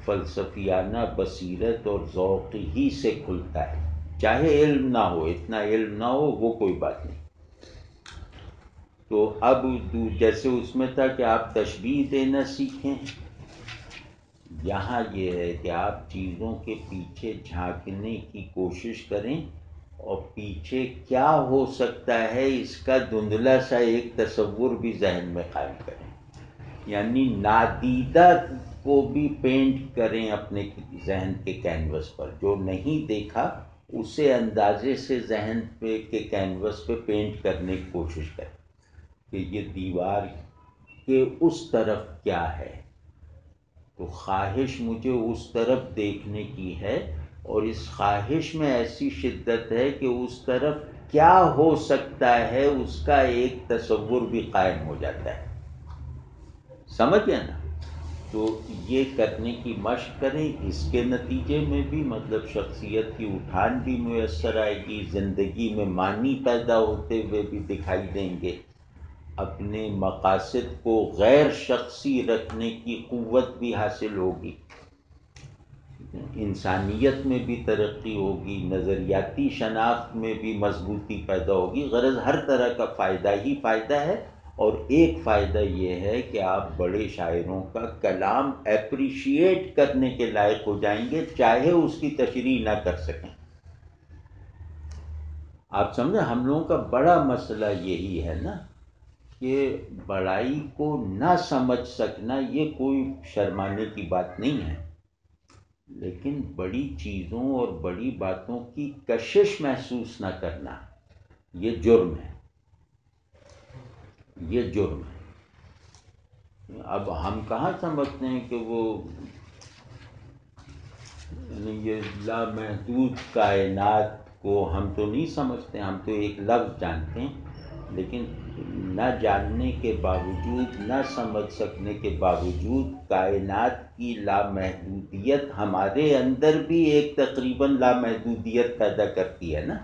فلسفیانہ بصیرت اور ذوق ہی سے کھلتا ہے. چاہے علم نہ ہو، اتنا علم نہ ہو، وہ کوئی بات نہیں. تو اب جیسے اس میں تھا کہ آپ تشبیہ دینا سیکھیں، یہاں یہ ہے کہ آپ چیزوں کے پیچھے جھانکنے کی کوشش کریں اور پیچھے کیا ہو سکتا ہے اس کا دھندلا سا ایک تصور بھی ذہن میں قائم کریں. یعنی نادیدہ کو بھی پینٹ کریں اپنے ذہن کے کینوس پر، جو نہیں دیکھا اسے اندازے سے ذہن پہ کے کینوس پہ پینٹ کرنے کی کوشش کریں کہ یہ دیوار کے اس طرف کیا ہے. تو خواہش مجھے اس طرف دیکھنے کی ہے، اور اس خواہش میں ایسی شدت ہے کہ اس طرف کیا ہو سکتا ہے اس کا ایک تصور بھی قائم ہو جاتا ہے. سمجھ گئے نا؟ تو یہ کرنے کی مشق کریں. اس کے نتیجے میں بھی مطلب شخصیت کی اٹھان بھی میسر آئے گی، زندگی میں معنی پیدا ہوتے ہوئے بھی دکھائی دیں گے، اپنے مقاصد کو غیر شخصی رکھنے کی قوت بھی حاصل ہوگی، انسانیت میں بھی ترقی ہوگی، نظریاتی شناخت میں بھی مضبوطی پیدا ہوگی. غرض ہر طرح کا فائدہ ہی فائدہ ہے. اور ایک فائدہ یہ ہے کہ آپ بڑے شاعروں کا کلام اپریشیٹ کرنے کے لائق ہو جائیں گے، چاہے اس کی تشریح نہ کر سکیں. آپ سمجھیں، ہم لوگوں کا بڑا مسئلہ یہی ہے نا کہ بڑائی کو نہ سمجھ سکنا یہ کوئی شرمانے کی بات نہیں ہے، لیکن بڑی چیزوں اور بڑی باتوں کی کشش محسوس نہ کرنا یہ جرم ہے، یہ جرم ہے. اب ہم کہاں سمجھتے ہیں کہ وہ یہ لامحدود کائنات کو ہم تو نہیں سمجھتے، ہم تو ایک لفظ جانتے ہیں، لیکن نہ جاننے کے باوجود، نہ سمجھ سکنے کے باوجود کائنات کی لامحدودیت ہمارے اندر بھی ایک تقریباً لامحدودیت پیدا کرتی ہے نا.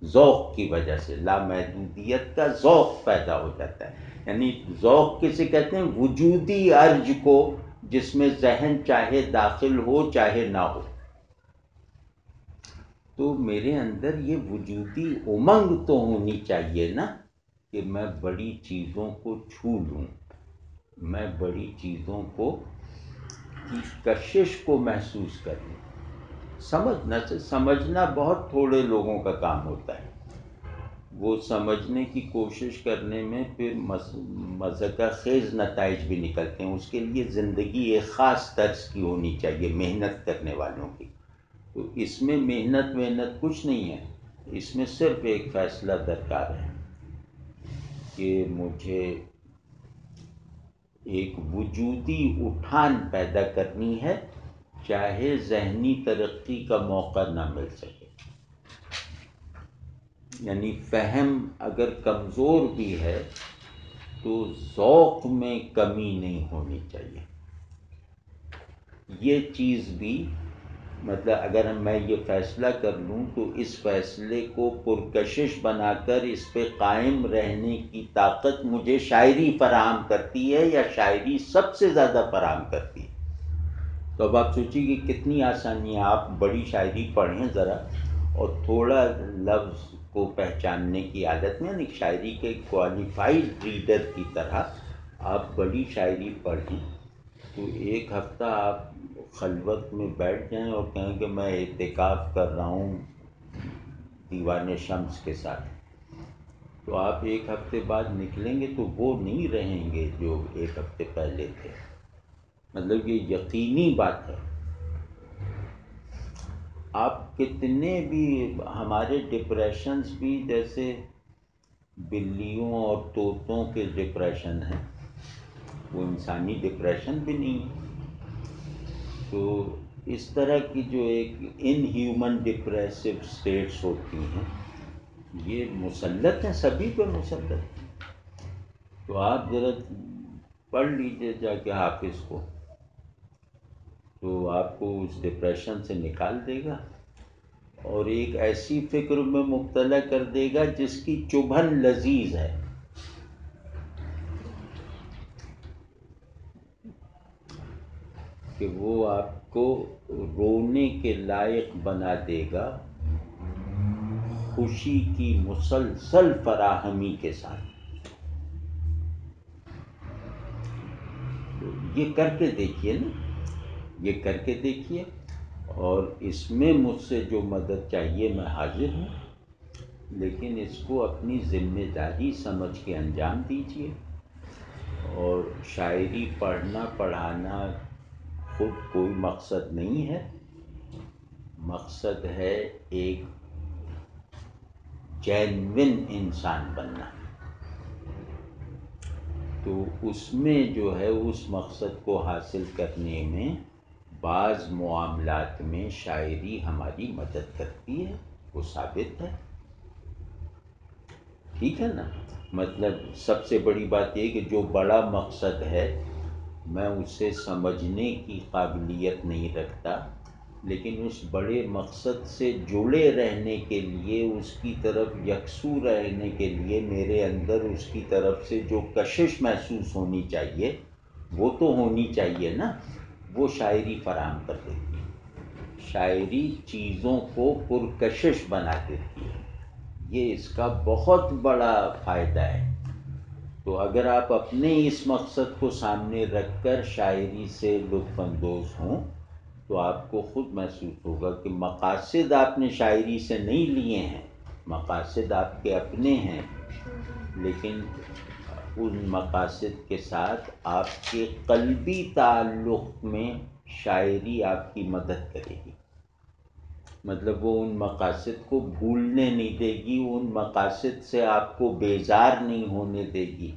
ذوق کی وجہ سے لامحدودیت کا ذوق پیدا ہو جاتا ہے. یعنی ذوق کسے کہتے ہیں؟ وجودی ارج کو جس میں ذہن چاہے داخل ہو چاہے نہ ہو. تو میرے اندر یہ وجودی امنگ تو ہونی چاہیے نا کہ میں بڑی چیزوں کو چھو لوں، میں بڑی چیزوں کو کی کشش کو محسوس کر لوں. سمجھنا بہت تھوڑے لوگوں کا کام ہوتا ہے. وہ سمجھنے کی کوشش کرنے میں پھر مضحکہ خیز نتائج بھی نکلتے ہیں. اس کے لیے زندگی ایک خاص طرز کی ہونی چاہیے محنت کرنے والوں کی. تو اس میں محنت کچھ نہیں ہے، اس میں صرف ایک فیصلہ درکار ہے کہ مجھے ایک وجودی اٹھان پیدا کرنی ہے، چاہے ذہنی ترقی کا موقع نہ مل سکے. یعنی فہم اگر کمزور بھی ہے تو ذوق میں کمی نہیں ہونی چاہیے. یہ چیز بھی مطلب اگر میں یہ فیصلہ کر لوں تو اس فیصلے کو پرکشش بنا کر اس پہ قائم رہنے کی طاقت مجھے شاعری فراہم کرتی ہے یا شاعری سب سے زیادہ فراہم کرتی ہے. تو اب آپ سوچیے کہ کتنی آسانی ہے. آپ بڑی شاعری پڑھیں ذرا اور تھوڑا لفظ کو پہچاننے کی عادت میں، یعنی شاعری کے کوالیفائڈ ریڈر کی طرح آپ بڑی شاعری پڑھیں تو ایک ہفتہ آپ خلوت میں بیٹھ جائیں اور کہیں کہ میں اعتکاف کر رہا ہوں دیوان شمس کے ساتھ، تو آپ ایک ہفتے بعد نکلیں گے تو وہ نہیں رہیں گے جو ایک ہفتے پہلے تھے. مطلب یہ یقینی بات ہے. آپ کتنے بھی ہمارے ڈپریشنز بھی جیسے بلیوں اور طوطوں کے ڈپریشن ہیں، وہ انسانی ڈپریشن بھی نہیں ہے. تو اس طرح کی جو ایک ان ہیومن ڈپریسو اسٹیٹس ہوتی ہیں یہ مسلط ہیں، سبھی پہ مسلط ہیں. تو آپ ذرا پڑھ لیجئے جا کے حافظ کو، تو آپ کو اس ڈپریشن سے نکال دے گا اور ایک ایسی فکر میں مبتلا کر دے گا جس کی چبھن لذیذ ہے. کہ وہ آپ کو رونے کے لائق بنا دے گا خوشی کی مسلسل فراہمی کے ساتھ. یہ کر کے دیکھیے نا، یہ کر کے دیکھیے، اور اس میں مجھ سے جو مدد چاہیے میں حاضر ہوں، لیکن اس کو اپنی ذمہ داری سمجھ کے انجام دیجیے. اور شاعری پڑھنا پڑھانا خود کوئی مقصد نہیں ہے، مقصد ہے ایک جینوین انسان بننا. تو اس میں جو ہے اس مقصد کو حاصل کرنے میں بعض معاملات میں شاعری ہماری مدد کرتی ہے، وہ ثابت ہے. ٹھیک ہے نا. مطلب سب سے بڑی بات یہ کہ جو بڑا مقصد ہے میں اسے سمجھنے کی قابلیت نہیں رکھتا، لیکن اس بڑے مقصد سے جڑے رہنے کے لیے، اس کی طرف یکسو رہنے کے لیے میرے اندر اس کی طرف سے جو کشش محسوس ہونی چاہیے وہ تو ہونی چاہیے نا، وہ شاعری فراہم کر دیتی ہے. شاعری چیزوں کو پرکشش بنا دیتی ہے، یہ اس کا بہت بڑا فائدہ ہے. تو اگر آپ اپنے اس مقصد کو سامنے رکھ کر شاعری سے لطف اندوز ہوں تو آپ کو خود محسوس ہوگا کہ مقاصد آپ نے شاعری سے نہیں لیے ہیں، مقاصد آپ کے اپنے ہیں، لیکن ان مقاصد کے ساتھ آپ کے قلبی تعلق میں شاعری آپ کی مدد کرے گی. مطلب وہ ان مقاصد کو بھولنے نہیں دے گی، ان مقاصد سے آپ کو بیزار نہیں ہونے دے گی،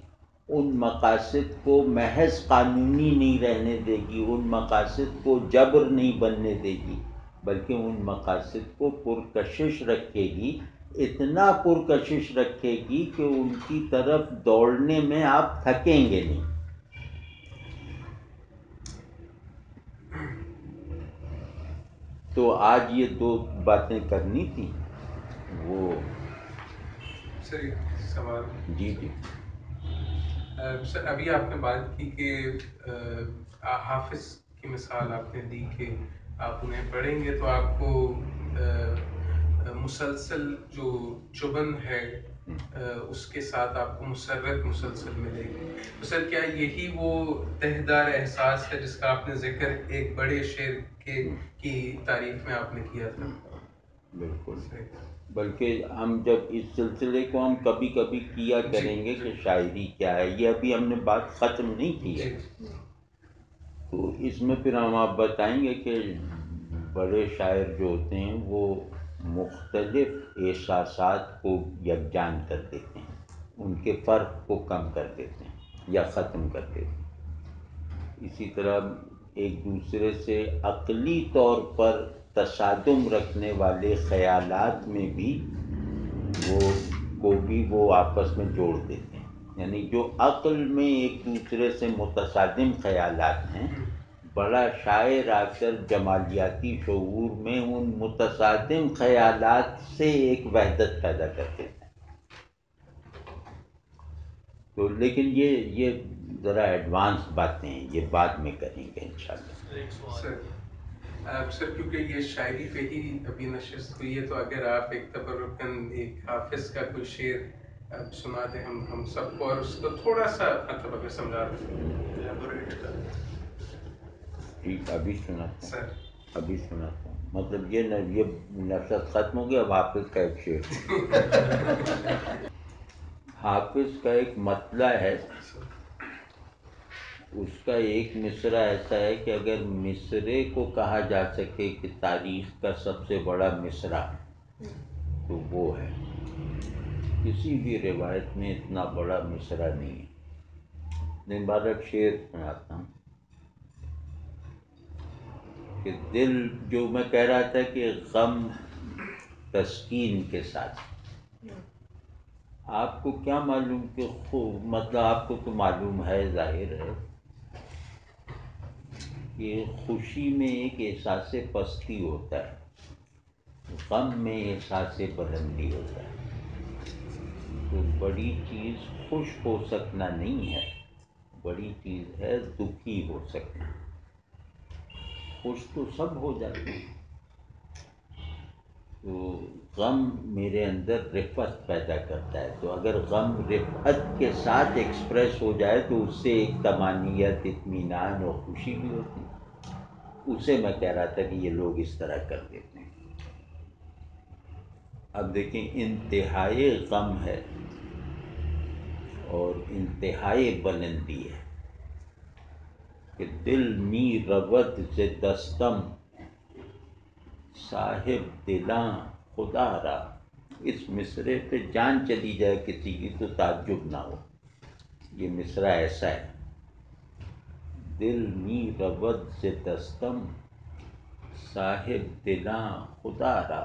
ان مقاصد کو محض قانونی نہیں رہنے دے گی، ان مقاصد کو جبر نہیں بننے دے گی، بلکہ ان مقاصد کو پرکشش رکھے گی. اتنا پرکشش رکھے گی کہ ان کی طرف دوڑنے میں آپ تھکیں گے نہیں. تو آج یہ دو باتیں کرنی تھیں. وہ سر ایک سوال. جی جی. سر ابھی آپ نے بات کی کہ حافظ کی مثال آپ نے دی کہ آپ انہیں پڑھیں گے تو آپ کو مسلسل جو چبھن ہے اس کے ساتھ آپ کو مسرت مسلسل ملے گی. تو سر کیا یہی وہ تہدار احساس ہے جس کا آپ نے ذکر ایک بڑے شعر کی تعریف میں آپ نے کیا تھا؟ بالکل. بلکہ ہم جب اس سلسلے کو ہم کبھی کبھی کیا کریں گے کہ شاعری کیا ہے، یہ ابھی ہم نے بات ختم نہیں کی ہے. تو اس میں پھر ہم آپ بتائیں گے کہ بڑے شاعر جو ہوتے ہیں وہ مختلف احساسات کو یکجان کر دیتے ہیں، ان کے فرق کو کم کر دیتے ہیں یا ختم کر دیتے ہیں. اسی طرح ایک دوسرے سے عقلی طور پر تصادم رکھنے والے خیالات میں بھی وہ آپس میں جوڑ دیتے ہیں. یعنی جو عقل میں ایک دوسرے سے متصادم خیالات ہیں، بڑا شاعر آ کر جمالیاتی شعور میں ان متصادم خیالات سے ایک وحدت پیدا کرتے ہیں. تو لیکن یہ ذرا ایڈوانس باتیں ہیں، یہ بعد میں کریں گے انشاءاللہ. سر کیونکہ یہ شاعری پہ ہی ابھی نشست ہوئی ہے، تو اگر آپ ایک تبرکاً ایک حافظ کا کوئی شعر سنا دیں ہم سب کو، اور اس کو تھوڑا سا مطلب اگر سمجھا دیں ایلیبوریٹ کر. ٹھیک، ابھی سناتا سر ہوں، ابھی سناتا ہوں. مطلب یہ نشست ختم ہو گیا، اب حافظ کا ایک شعر. حافظ کا ایک مطلع ہے، اس کا ایک مصرع ایسا ہے کہ اگر مصرے کو کہا جا سکے کہ تاریخ کا سب سے بڑا مصرع تو وہ ہے. کسی بھی روایت میں اتنا بڑا مصرع نہیں ہے. مبارک شعر سناتا ہوں کہ دل، جو میں کہہ رہا تھا کہ غم تسکین کے ساتھ، آپ کو کیا معلوم کہ مطلب آپ کو تو معلوم ہے، ظاہر ہے کہ خوشی میں ایک احساس پستی ہوتا ہے، غم میں احساس بلندی ہوتا ہے. تو بڑی چیز خوش ہو سکنا نہیں ہے، بڑی چیز ہے دکھی ہو سکنا. خوش تو سب ہو جاتے ہیں. تو غم میرے اندر رفعت پیدا کرتا ہے. تو اگر غم رفعت کے ساتھ ایکسپریس ہو جائے تو اس سے ایک طمانینت، اطمینان اور خوشی بھی ہوتی ہے. اسے میں کہہ رہا تھا کہ یہ لوگ اس طرح کر دیتے ہیں. اب دیکھیں، انتہائی غم ہے اور انتہائی بلندی ہے کہ دل می رود ز دستم صاحب دلاں خدا را. اس مصرے پہ جان چلی جائے کسی کی تو تعجب نہ ہو. یہ مصرع ایسا ہے، دل می رود ز دستم صاحب دلاں خدا را،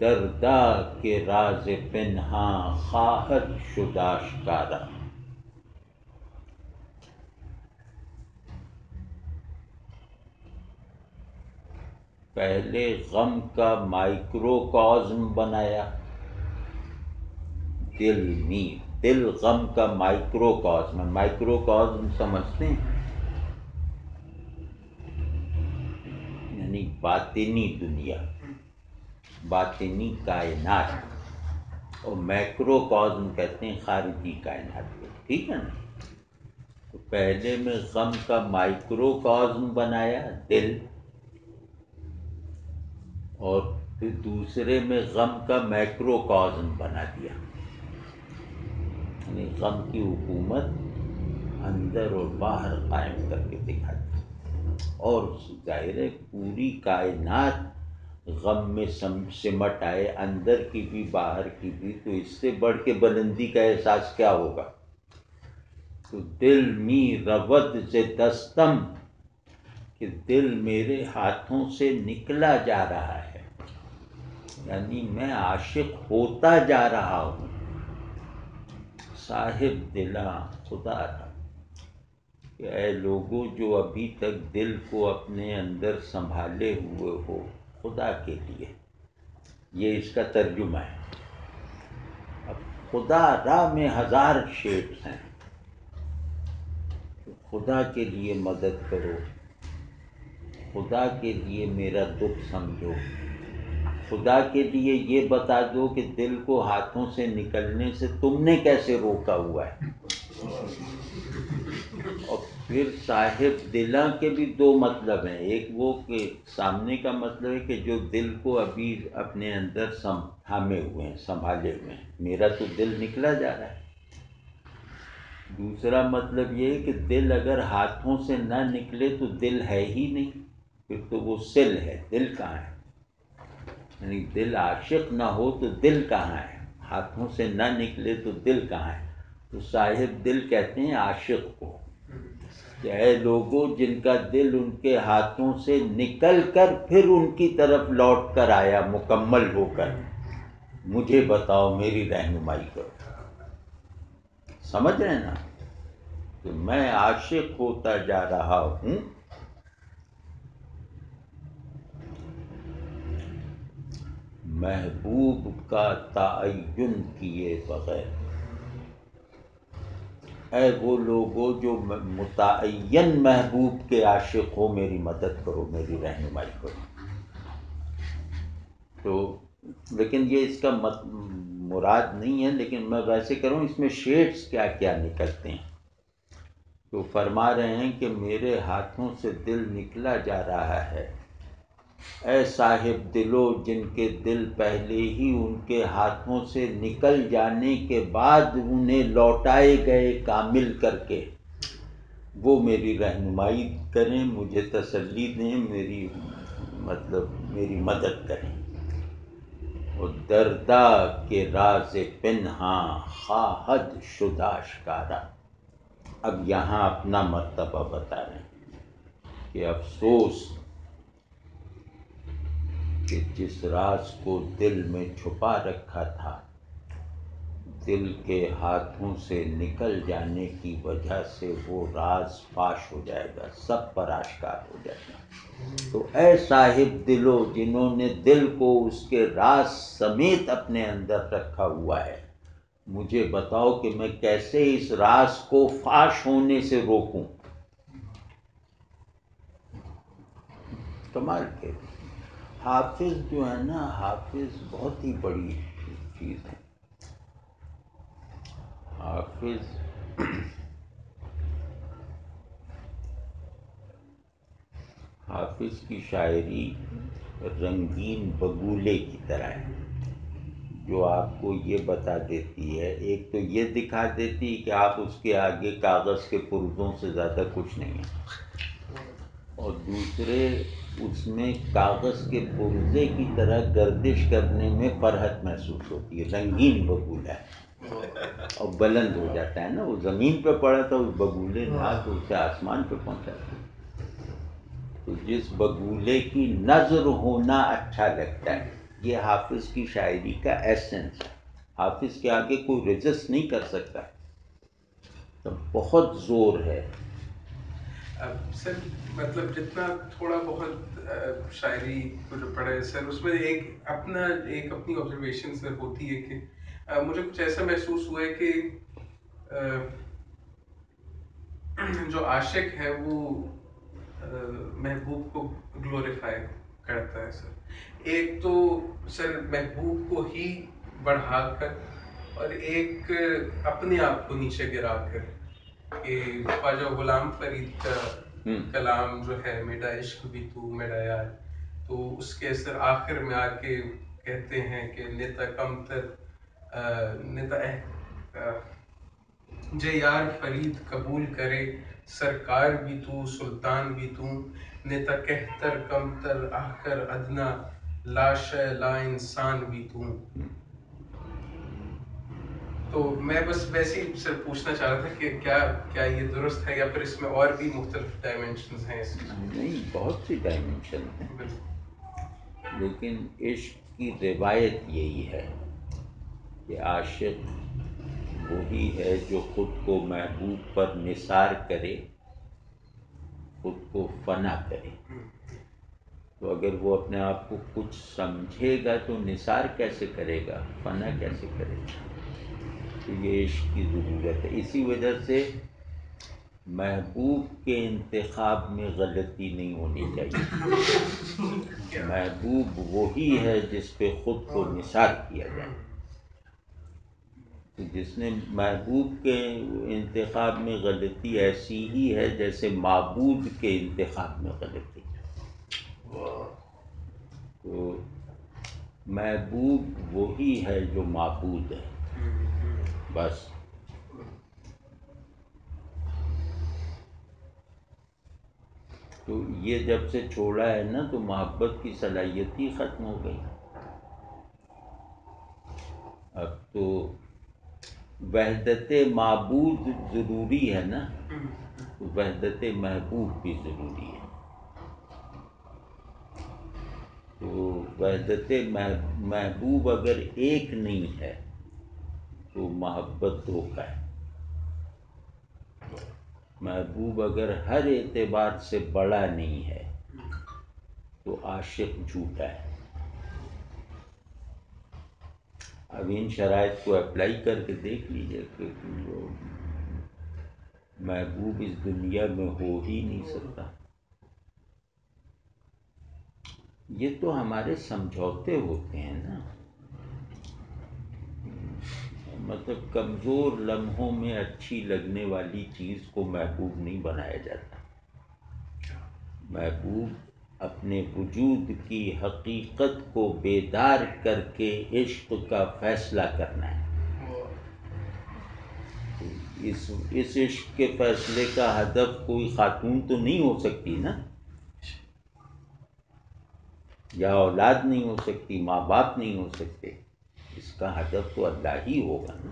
دردا کے راز پنہاں خواہد شد آشکارا. پہلے غم کا مائکروکازم بنایا دل می. دل غم کا مائکروکازم ہے. مائکروکازم سمجھتے ہیں؟ یعنی باطنی دنیا، باطنی کائنات. اور میکروکازم کہتے ہیں خارجی کائنات کو. ٹھیک ہے نا؟ تو پہلے میں غم کا مائکروکازم بنایا دل، اور پھر دوسرے میں غم کا میکروکازم بنا دیا. یعنی غم کی حکومت اندر اور باہر قائم کر کے دکھا دی. اور ظاہر ہے پوری کائنات غم میں سمٹ آئے، اندر کی بھی باہر کی بھی، تو اس سے بڑھ کے بلندی کا احساس کیا ہوگا. تو دل می رود ز دستم، کہ دل میرے ہاتھوں سے نکلا جا رہا ہے، یعنی میں عاشق ہوتا جا رہا ہوں. صاحب دلاں خدا را، کہ اے لوگوں جو ابھی تک دل کو اپنے اندر سنبھالے ہوئے ہو خدا کے لیے. یہ اس کا ترجمہ ہے. اب خدا را میں ہزار شیڈز ہیں. خدا کے لیے مدد کرو، خدا کے لیے میرا دکھ سمجھو، خدا کے لیے یہ بتا دو کہ دل کو ہاتھوں سے نکلنے سے تم نے کیسے روکا ہوا ہے. اور پھر صاحب دلاں کے بھی دو مطلب ہیں. ایک وہ کہ سامنے کا مطلب ہے کہ جو دل کو ابھی اپنے اندر تھامے ہوئے ہیں، سنبھالے ہوئے ہیں. میرا تو دل نکلا جا رہا ہے. دوسرا مطلب یہ ہے کہ دل اگر ہاتھوں سے نہ نکلے تو دل ہے ہی نہیں، پھر تو وہ سل ہے. دل کہاں ہے؟ یعنی دل عاشق نہ ہو تو دل کہاں ہے؟ ہاتھوں سے نہ نکلے تو دل کہاں ہے؟ تو صاحب دل کہتے ہیں عاشق کو کہ اے لوگوں جن کا دل ان کے ہاتھوں سے نکل کر پھر ان کی طرف لوٹ کر آیا مکمل ہو کر، مجھے بتاؤ، میری رہنمائی کرو. سمجھ رہے ہیں نا کہ میں عاشق ہوتا جا رہا ہوں، محبوب کا تعین کیے بغیر. اے وہ لوگوں جو متعین محبوب کے عاشق ہو، میری مدد کرو، میری رہنمائی کرو. تو لیکن یہ اس کا مراد نہیں ہے، لیکن میں ویسے کروں اس میں شیڈز کیا کیا نکلتے ہیں. تو فرما رہے ہیں کہ میرے ہاتھوں سے دل نکلا جا رہا ہے، اے صاحب دلو جن کے دل پہلے ہی ان کے ہاتھوں سے نکل جانے کے بعد انہیں لوٹائے گئے کامل کر کے، وہ میری رہنمائی کریں، مجھے تسلی دیں، میری مدد کریں. اور دردا کے راز پنہاں خواہد شد آشکارا. اب یہاں اپنا مرتبہ بتا رہے ہیں کہ افسوس کہ جس راز کو دل میں چھپا رکھا تھا، دل کے ہاتھوں سے نکل جانے کی وجہ سے وہ راز فاش ہو جائے گا، سب پر آشکار ہو جائے گا. تو اے صاحب دلو جنہوں نے دل کو اس کے راز سمیت اپنے اندر رکھا ہوا ہے، مجھے بتاؤ کہ میں کیسے اس راز کو فاش ہونے سے روکوں. کمال کے حافظ جو ہے نا، حافظ بہت ہی بڑی چیز ہے. حافظ کی شاعری رنگین بگولے کی طرح ہے، جو آپ کو یہ بتا دیتی ہے، ایک تو یہ دکھا دیتی ہے کہ آپ اس کے آگے کاغذ کے پرزوں سے زیادہ کچھ نہیں ہیں، اور دوسرے اس میں کاغذ کے پرزے کی طرح گردش کرنے میں فرحت محسوس ہوتی ہے. رنگین بگولا ہے اور بلند ہو جاتا ہے نا، وہ زمین پہ پڑا تھا، اس بگولے نے آ تو اسے آسمان پہ پہنچا دیا. تو جس بگولے کی نظر ہونا اچھا لگتا ہے، یہ حافظ کی شاعری کا ایسنس ہے. حافظ کے آگے کوئی ریزسٹ نہیں کر سکتا، تو بہت زور ہے. اب سر مطلب جتنا تھوڑا بہت شاعری کو جو پڑھا ہے سر، اس میں ایک اپنی آبزرویشن سر ہوتی ہے کہ مجھے کچھ ایسا محسوس ہوا ہے کہ جو عاشق ہے وہ محبوب کو گلوریفائی کرتا ہے سر. ایک تو سر محبوب کو ہی بڑھا کر، اور ایک اپنے آپ کو نیچے گرا کر، کہ خواجہ غلام فرید کا کلام جو ہے میرا عشق بھی تو میرا یار، تو اس کے سر آخر میں آ کے کہتے ہیں کہ نیتا کمتر جے یار فرید قبول کرے، سرکار بھی تو سلطان بھی تو، نیتا کہتر کمتر آخر ادنا، لا شے لا انسان بھی تو. تو میں بس ویسے ہی سر پوچھنا چاہ رہا تھا کہ کیا یہ درست ہے، یا پھر اس میں اور بھی مختلف ڈائمینشنز ہیں اس چیز میں؟ نہیں، بہت سی ڈائمینشن ہیں، لیکن عشق کی روایت یہی ہے کہ عاشق وہی ہے جو خود کو محبوب پر نثار کرے، خود کو فنا کرے. تو اگر وہ اپنے آپ کو کچھ سمجھے گا تو نثار کیسے کرے گا، فنا کیسے کرے گا. تو یہ عشق کی ضرورت ہے. اسی وجہ سے محبوب کے انتخاب میں غلطی نہیں ہونی چاہیے. محبوب وہی ہے جس پہ خود کو نثار کیا جائے. جس نے محبوب کے انتخاب میں غلطی ایسی ہی ہے جیسے معبود کے انتخاب میں غلطی. تو محبوب وہی ہے جو معبود ہے، بس. تو یہ جب سے چھوڑا ہے نا تو محبت کی صلاحیت ہی ختم ہو گئی. اب تو وحدت معبود ضروری ہے نا، تو وحدت محبوب بھی ضروری ہے. تو وحدت محبوب اگر ایک نہیں ہے تو محبت دھوکہ ہے. محبوب اگر ہر اعتبار سے بڑا نہیں ہے تو عاشق جھوٹا ہے. اب ان شرائط کو اپلائی کر کے دیکھ لیجیے کہ محبوب اس دنیا میں ہو ہی نہیں سکتا. یہ تو ہمارے سمجھوتے ہوتے ہیں نا. مطلب کمزور لمحوں میں اچھی لگنے والی چیز کو محبوب نہیں بنایا جاتا. محبوب اپنے وجود کی حقیقت کو بیدار کر کے عشق کا فیصلہ کرنا ہے. اس عشق کے فیصلے کا ہدف کوئی خاتون تو نہیں ہو سکتی نا، یا اولاد نہیں ہو سکتی، ماں باپ نہیں ہو سکتے. اس کا ہدف تو اللہ ہی ہوگا نا.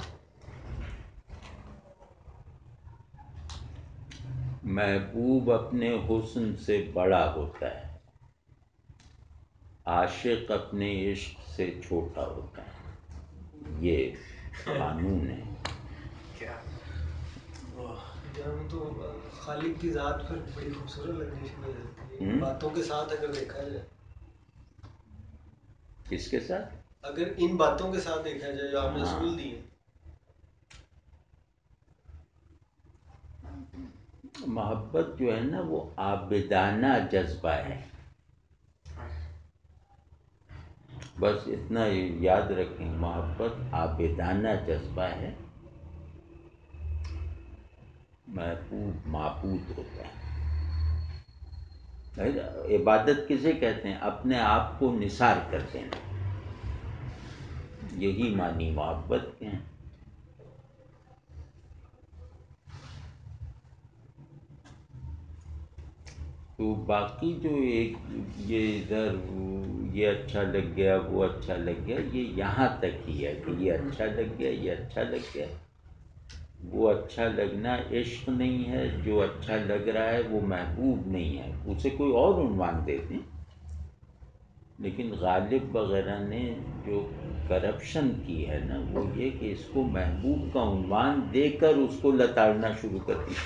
محبوب اپنے حسن سے بڑا ہوتا ہے، عاشق اپنے عشق سے چھوٹا ہوتا ہے. یہ قانون ہے. تو خالق کی ذات پھر بڑی خوبصورت لگنی شروع ہو جاتی ہے باتوں کے ساتھ اگر دیکھا جائے. کس کے ساتھ؟ اگر ان باتوں کے ساتھ دیکھا جائے جو آپ نے اصول دیے. محبت جو ہے نا وہ عابدانہ جذبہ ہے. بس اتنا یاد رکھیں، محبت عابدانہ جذبہ ہے. محبوب معبود ہوتا ہے. عبادت کسے کہتے ہیں؟ اپنے آپ کو نثار کر دینا. یہی معنی محبت کے ہیں. تو باقی جو ایک یہ ادھر یہ اچھا لگ گیا وہ اچھا لگ گیا، یہ یہاں تک ہی ہے کہ یہ اچھا لگ گیا یہ اچھا لگ گیا. وہ اچھا لگنا عشق نہیں ہے. جو اچھا لگ رہا ہے وہ محبوب نہیں ہے. اسے کوئی اور عنوان دے دیں. لیکن غالب وغیرہ نے جو کرپشن کی ہے نا وہ یہ کہ اس کو محبوب کا عنوان دے کر اس کو لتاڑنا شروع کر دیا.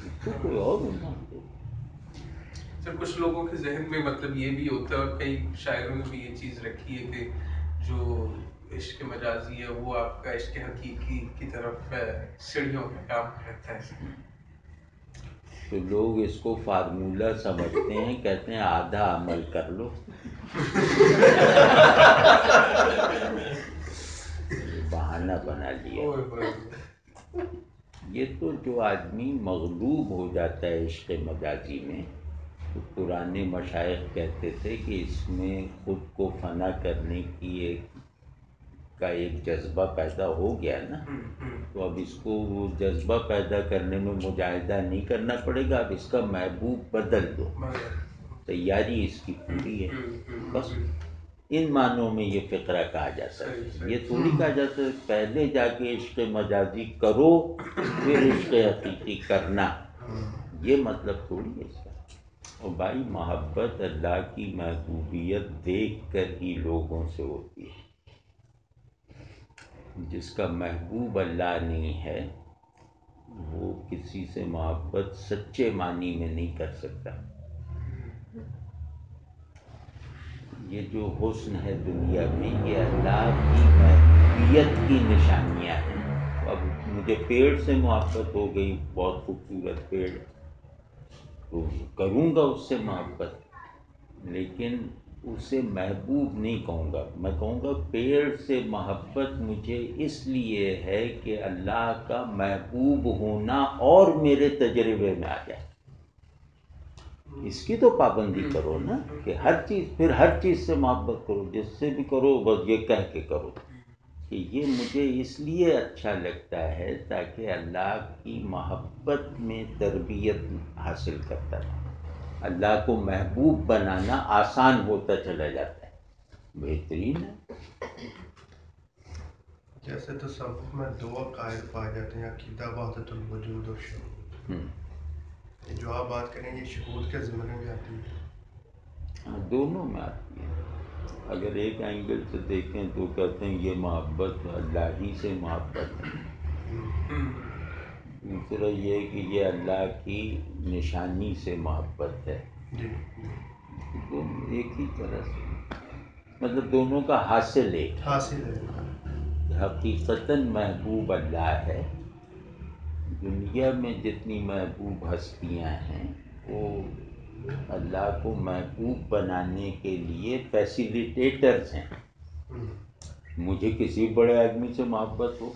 اس کو کوئی اور عنوان دے. سر کچھ لوگوں کے ذہن میں مطلب یہ بھی ہوتا ہے اور کئی شاعروں نے بھی یہ چیز رکھی ہے کہ جو عشق مجازی ہے وہ آپ کا عشق حقیقی کی طرف سیڑھیوں کا کام کرتا ہے. تو لوگ اس کو فارمولہ سمجھتے ہیں، کہتے ہیں آدھا عمل کر لو. بہانہ بنا لیا. یہ تو جو آدمی مغلوب ہو جاتا ہے عشق مجازی میں، تو پرانے مشائخ کہتے تھے کہ اس میں خود کو فنا کرنے کی کا ایک جذبہ پیدا ہو گیا نا، تو اب اس کو وہ جذبہ پیدا کرنے میں مجاہدہ نہیں کرنا پڑے گا. اب اس کا محبوب بدل دو، تیاری اس کی پوری ہے. بس ان معنوں میں یہ فقرہ کہا جاتا ہے. یہ تھوڑی کہا جاتا ہے پہلے جا کے عشق مجازی کرو پھر عشق حقیقی کرنا. یہ مطلب تھوڑی ہے اس کا. اور بھائی محبت اللہ کی محبوبیت دیکھ کر ہی لوگوں سے ہوتی ہے. جس کا محبوب اللہ نہیں ہے وہ کسی سے محبت سچے معنی میں نہیں کر سکتا. یہ جو حسن ہے دنیا میں یہ اللہ کی محبوبیت کی نشانیاں ہیں. اب مجھے پیڑ سے محبت ہو گئی، بہت خوبصورت پیڑ، تو کروں گا اس سے محبت، لیکن اسے محبوب نہیں کہوں گا. میں کہوں گا پیڑ سے محبت مجھے اس لیے ہے کہ اللہ کا محبوب ہونا اور میرے تجربے میں آ جائے. اس کی تو پابندی کرو نا کہ ہر چیز سے محبت کرو، جس سے بھی کرو بس یہ کہہ کے کرو کہ یہ مجھے اس لیے اچھا لگتا ہے تاکہ اللہ کی محبت میں تربیت حاصل کرتا ہے. اللہ کو محبوب بنانا آسان ہوتا چلا جاتا ہے. بہترین ہے. جیسے تصوف میں دو عقائد پائے جاتے ہیں، عقیدہ وحدت الوجود اور شہود. جو آپ بات کریں یہ شہود کے زمرے میں آتی ہے؟ ہاں، دونوں میں آتی ہے. اگر ایک اینگل سے دیکھیں تو کہتے ہیں یہ محبت اللہ ہی سے محبت ہے. دوسرا یہ کہ یہ اللہ کی نشانی سے محبت ہے. جی دونوں ایک ہی طرح سے، مطلب دونوں کا حاصل ایک ہے. حاصل ہے. حقیقتاً محبوب اللہ ہے. دنیا میں جتنی محبوب ہستیاں ہیں وہ اللہ کو محبوب بنانے کے لیے فیسیلیٹیٹرز ہیں. مجھے کسی بڑے آدمی سے محبت ہو،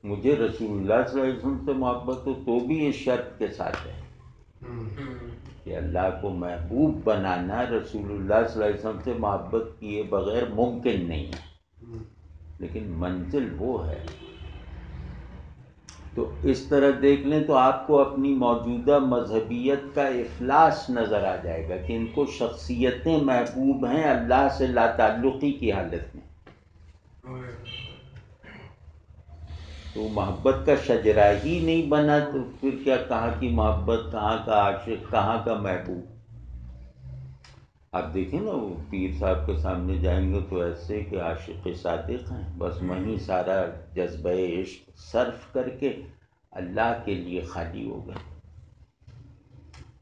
مجھے رسول اللہ صلی اللہ علیہ وسلم سے محبت ہو، تو بھی یہ شرط کے ساتھ ہے کہ اللہ کو محبوب بنانا رسول اللہ صلی اللہ علیہ وسلم سے محبت کیے بغیر ممکن نہیں ہے. لیکن منزل وہ ہے. تو اس طرح دیکھ لیں تو آپ کو اپنی موجودہ مذہبیت کا افلاس نظر آ جائے گا کہ ان کو شخصیتیں محبوب ہیں اللہ سے لا تعلقی کی حالت میں. تو محبت کا شجرہ ہی نہیں بنا تو پھر کیا، کہاں کی محبت، کہاں کا عاشق، کہاں کا محبوب. آپ دیکھیں نا وہ پیر صاحب کے سامنے جائیں گے تو ایسے کہ عاشق صادق ہیں، بس وہیں سارا جذبہ عشق صرف کر کے اللہ کے لیے خالی ہو گئے.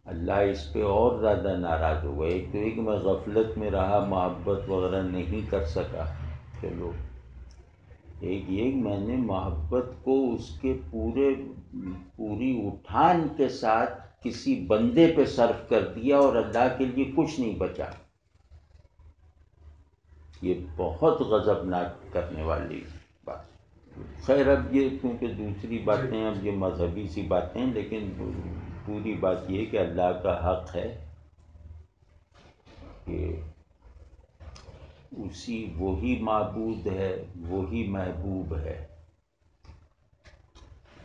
اللہ اس پہ اور زیادہ ناراض ہو گئے. ایک تو ایک میں غفلت میں رہا، محبت وغیرہ نہیں کر سکا، چلو. ایک یہ میں نے محبت کو اس کے پوری اٹھان کے ساتھ کسی بندے پہ صرف کر دیا اور اللہ کے لیے کچھ نہیں بچا. یہ بہت غضبناک کرنے والی بات. خیر اب یہ کیونکہ دوسری باتیں، اب یہ مذہبی سی باتیں، لیکن پوری بات یہ کہ اللہ کا حق ہے کہ وہی معبود ہے، وہی محبوب ہے،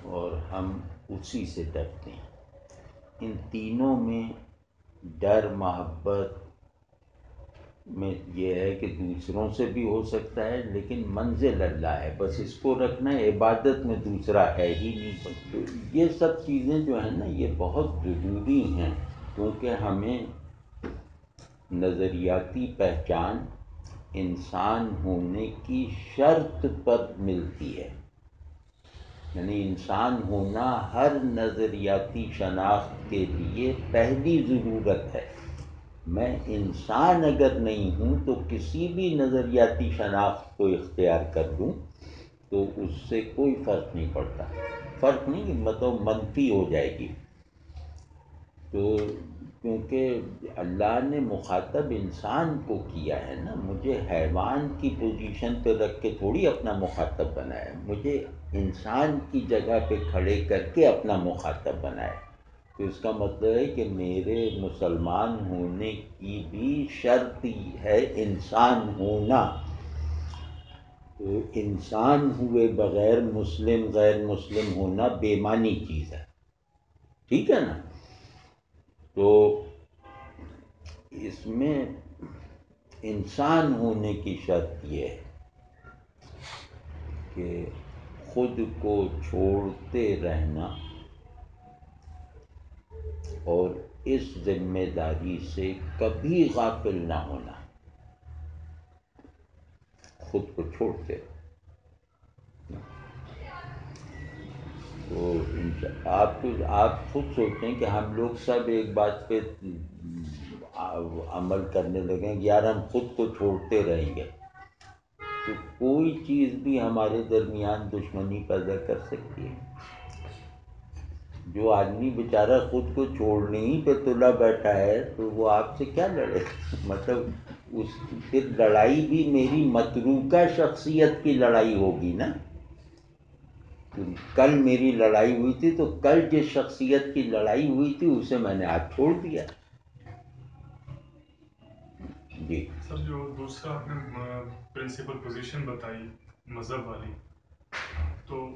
اور ہم اسی سے ڈرتے ہیں. ان تینوں میں ڈر محبت میں یہ ہے کہ دوسروں سے بھی ہو سکتا ہے لیکن منزل اللہ ہے، بس اس کو رکھنا ہے. عبادت میں دوسرا ہے ہی نہیں. تو یہ سب چیزیں جو ہیں نا یہ بہت ضروری ہیں، کیونکہ ہمیں نظریاتی پہچان انسان ہونے کی شرط پر ملتی ہے. یعنی انسان ہونا ہر نظریاتی شناخت کے لیے پہلی ضرورت ہے. میں انسان اگر نہیں ہوں تو کسی بھی نظریاتی شناخت کو اختیار کر لوں تو اس سے کوئی فرق نہیں پڑتا. فرق نہیں مطلب منفی ہو جائے گی. تو کیونکہ اللہ نے مخاطب انسان کو کیا ہے نا، مجھے حیوان کی پوزیشن پہ رکھ کے تھوڑی اپنا مخاطب بنایا، مجھے انسان کی جگہ پہ کھڑے کر کے اپنا مخاطب بنایا. تو اس کا مطلب ہے کہ میرے مسلمان ہونے کی بھی شرط ہے انسان ہونا. تو انسان ہوئے بغیر مسلم غیر مسلم ہونا بے معنی چیز ہے. ٹھیک ہے نا. تو اس میں انسان ہونے کی شرط یہ ہے کہ خود کو چھوڑتے رہنا اور اس ذمہ داری سے کبھی غافل نہ ہونا. خود کو چھوڑتے تو آپ خود سوچیں کہ ہم لوگ سب ایک بات پہ عمل کرنے لگیں کہ یار ہم خود کو چھوڑتے رہیں گے تو کوئی چیز بھی ہمارے درمیان دشمنی پیدا کر سکتی ہے. جو آدمی بیچارہ خود کو چھوڑنے ہی پہ تلا بیٹھا ہے تو وہ آپ سے کیا لڑے. مطلب اس پھر لڑائی بھی میری متروکہ شخصیت کی لڑائی ہوگی نا. کل میری لڑائی ہوئی تھی تو کل جس شخصیت کی لڑائی ہوئی تھی اسے میں نے آج چھوڑ دیا. جی سر جو دوسرا آپ نے پرنسپل پوزیشن بتائی مذہب والی، تو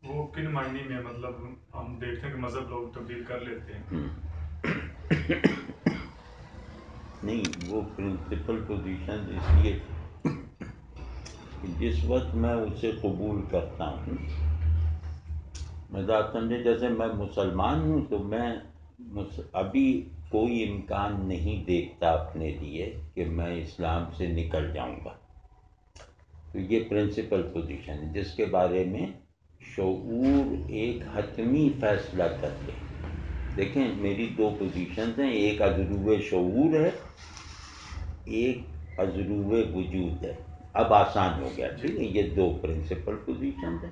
وہ کن معنی میں، مطلب ہم دیکھتے ہیں کہ مذہب لوگ تبدیل کر لیتے ہیں. نہیں، وہ پرنسپل پوزیشن اس لیے کہ جس وقت میں اسے قبول کرتا ہوں، مطلب آپ سمجھے جیسے میں مسلمان ہوں تو میں ابھی کوئی امکان نہیں دیکھتا اپنے لیے کہ میں اسلام سے نکل جاؤں گا. تو یہ پرنسپل پوزیشن ہے جس کے بارے میں شعور ایک حتمی فیصلہ کر لے. دیکھیں میری دو پوزیشنز ہیں، ایک ازرو شعور ہے، ایک ازرو وجود ہے. اب آسان ہو گیا، ٹھیک ہے، یہ دو پرنسپل پوزیشنز ہیں.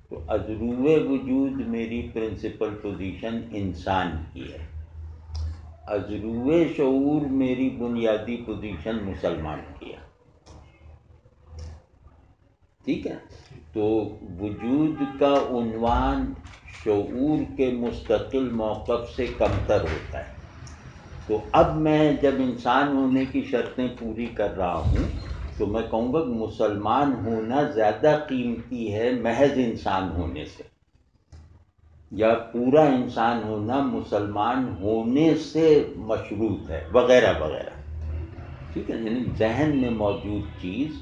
تو ازرو وجود میری پرنسپل پوزیشن انسان کی ہے، ازرو شعور میری بنیادی پوزیشن مسلمان کی ہے. ٹھیک ہے، تو وجود کا عنوان شعور کے مستقل موقف سے کمتر ہوتا ہے. تو اب میں جب انسان ہونے کی شرطیں پوری کر رہا ہوں تو میں کہوں گا کہ مسلمان ہونا زیادہ قیمتی ہے محض انسان ہونے سے، یا پورا انسان ہونا مسلمان ہونے سے مشروط ہے، وغیرہ وغیرہ. ٹھیک ہے، یعنی ذہن میں موجود چیز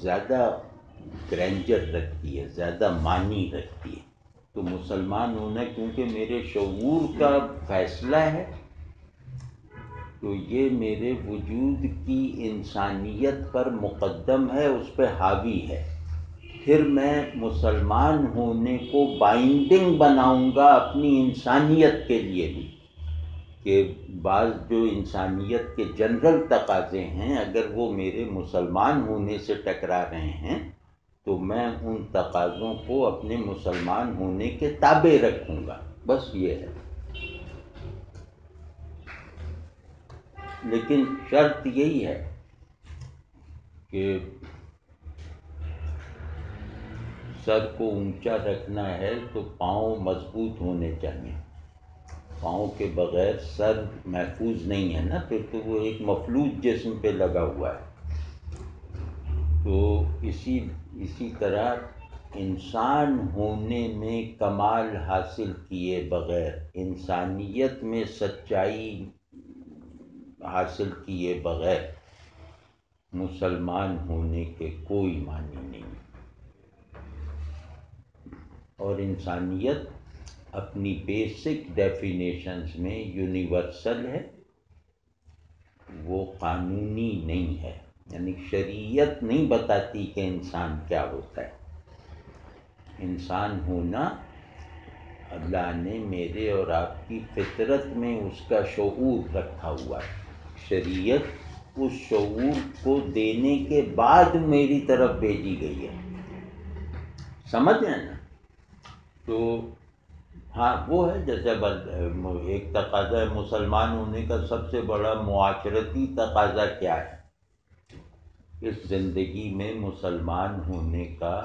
زیادہ گرینجر رکھتی ہے، زیادہ معنی رکھتی ہے. تو مسلمان ہونا کیونکہ میرے شعور کا فیصلہ ہے، تو یہ میرے وجود کی انسانیت پر مقدم ہے، اس پہ حاوی ہے. پھر میں مسلمان ہونے کو بائنڈنگ بناؤں گا اپنی انسانیت کے لیے بھی، کہ بعض جو انسانیت کے جنرل تقاضے ہیں اگر وہ میرے مسلمان ہونے سے ٹکرا رہے ہیں تو میں ان تقاضوں کو اپنے مسلمان ہونے کے تابع رکھوں گا. بس یہ ہے. لیکن شرط یہی ہے کہ سر کو اونچا رکھنا ہے تو پاؤں مضبوط ہونے چاہیے. پاؤں کے بغیر سر محفوظ نہیں ہے نا، پھر تو وہ ایک مفلوج جسم پہ لگا ہوا ہے. تو اسی طرح انسان ہونے میں کمال حاصل کیے بغیر، انسانیت میں سچائی حاصل کیے بغیر مسلمان ہونے کے کوئی معنی نہیں. اور انسانیت اپنی بیسک ڈیفینیشنز میں یونیورسل ہے، وہ قانونی نہیں ہے. یعنی شریعت نہیں بتاتی کہ انسان کیا ہوتا ہے. انسان ہونا اللہ نے میرے اور آپ کی فطرت میں اس کا شعور رکھا ہوا ہے. شریعت اس شعور کو دینے کے بعد میری طرف بھیجی گئی ہے. سمجھ رہے ہیں نا؟ تو ہاں وہ ہے جیسے ایک تقاضا ہے مسلمان ہونے کا، سب سے بڑا معاشرتی تقاضا کیا ہے اس زندگی میں؟ مسلمان ہونے کا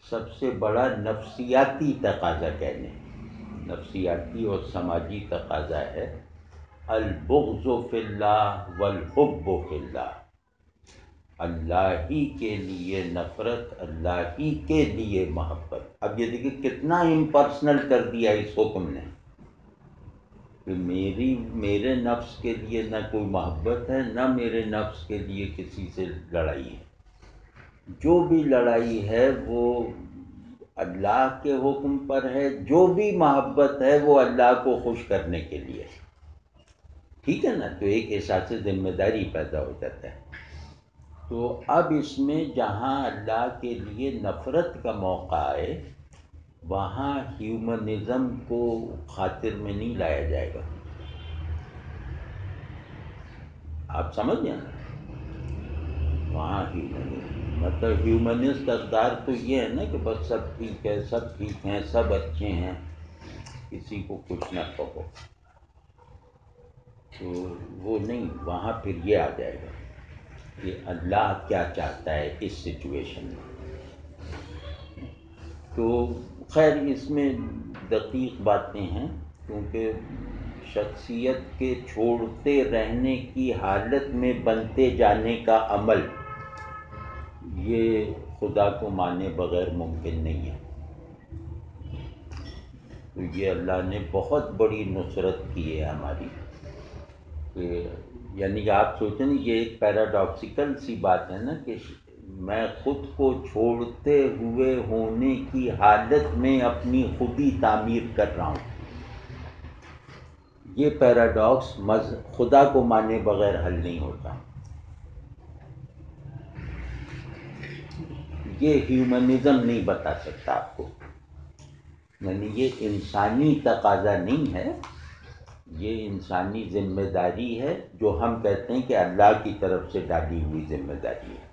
سب سے بڑا نفسیاتی تقاضا کہہ لیں، نفسیاتی اور سماجی تقاضا ہے البغض فی اللہ والحب فی اللہ. اللہ ہی کے لیے نفرت، اللہ ہی کے لیے محبت. اب یہ دیکھیں کتنا امپرسنل کر دیا اس حکم نے کہ میرے نفس کے لیے نہ کوئی محبت ہے، نہ میرے نفس کے لیے کسی سے لڑائی ہے. جو بھی لڑائی ہے وہ اللہ کے حکم پر ہے، جو بھی محبت ہے وہ اللہ کو خوش کرنے کے لیے. ٹھیک ہے نا؟ تو ایک احساس ذمہ داری پیدا ہو جاتا ہے. تو اب اس میں جہاں اللہ کے لیے نفرت کا موقع آئے وہاں ہیومنزم کو خاطر میں نہیں لایا جائے گا. آپ سمجھ گئے نا؟ وہاں ہیومنزم مطلب ہیومنسٹ اقدار تو یہ ہے نا کہ بس سب ٹھیک ہے، سب ٹھیک ہیں، سب اچھے ہیں، کسی کو کچھ نہ کہو. تو وہ نہیں، وہاں پھر یہ آ جائے گا کہ اللہ کیا چاہتا ہے اس سچویشن میں. تو خیر اس میں دقیق باتیں ہیں کیونکہ شخصیت کے چھوڑتے رہنے کی حالت میں بنتے جانے کا عمل یہ خدا کو مانے بغیر ممکن نہیں ہے. تو یہ اللہ نے بہت بڑی نصرت کی ہے ہماری. یعنی کہ آپ سوچیں یہ ایک پیراڈاکسیکل سی بات ہے نا کہ میں خود کو چھوڑتے ہوئے ہونے کی حالت میں اپنی خودی تعمیر کر رہا ہوں. یہ پیراڈاکس خدا کو مانے بغیر حل نہیں ہوتا. یہ ہیومنزم نہیں بتا سکتا آپ کو، یعنی یہ انسانی تقاضا نہیں ہے، یہ انسانی ذمہ داری ہے جو ہم کہتے ہیں کہ اللہ کی طرف سے ڈالی ہوئی ذمہ داری ہے.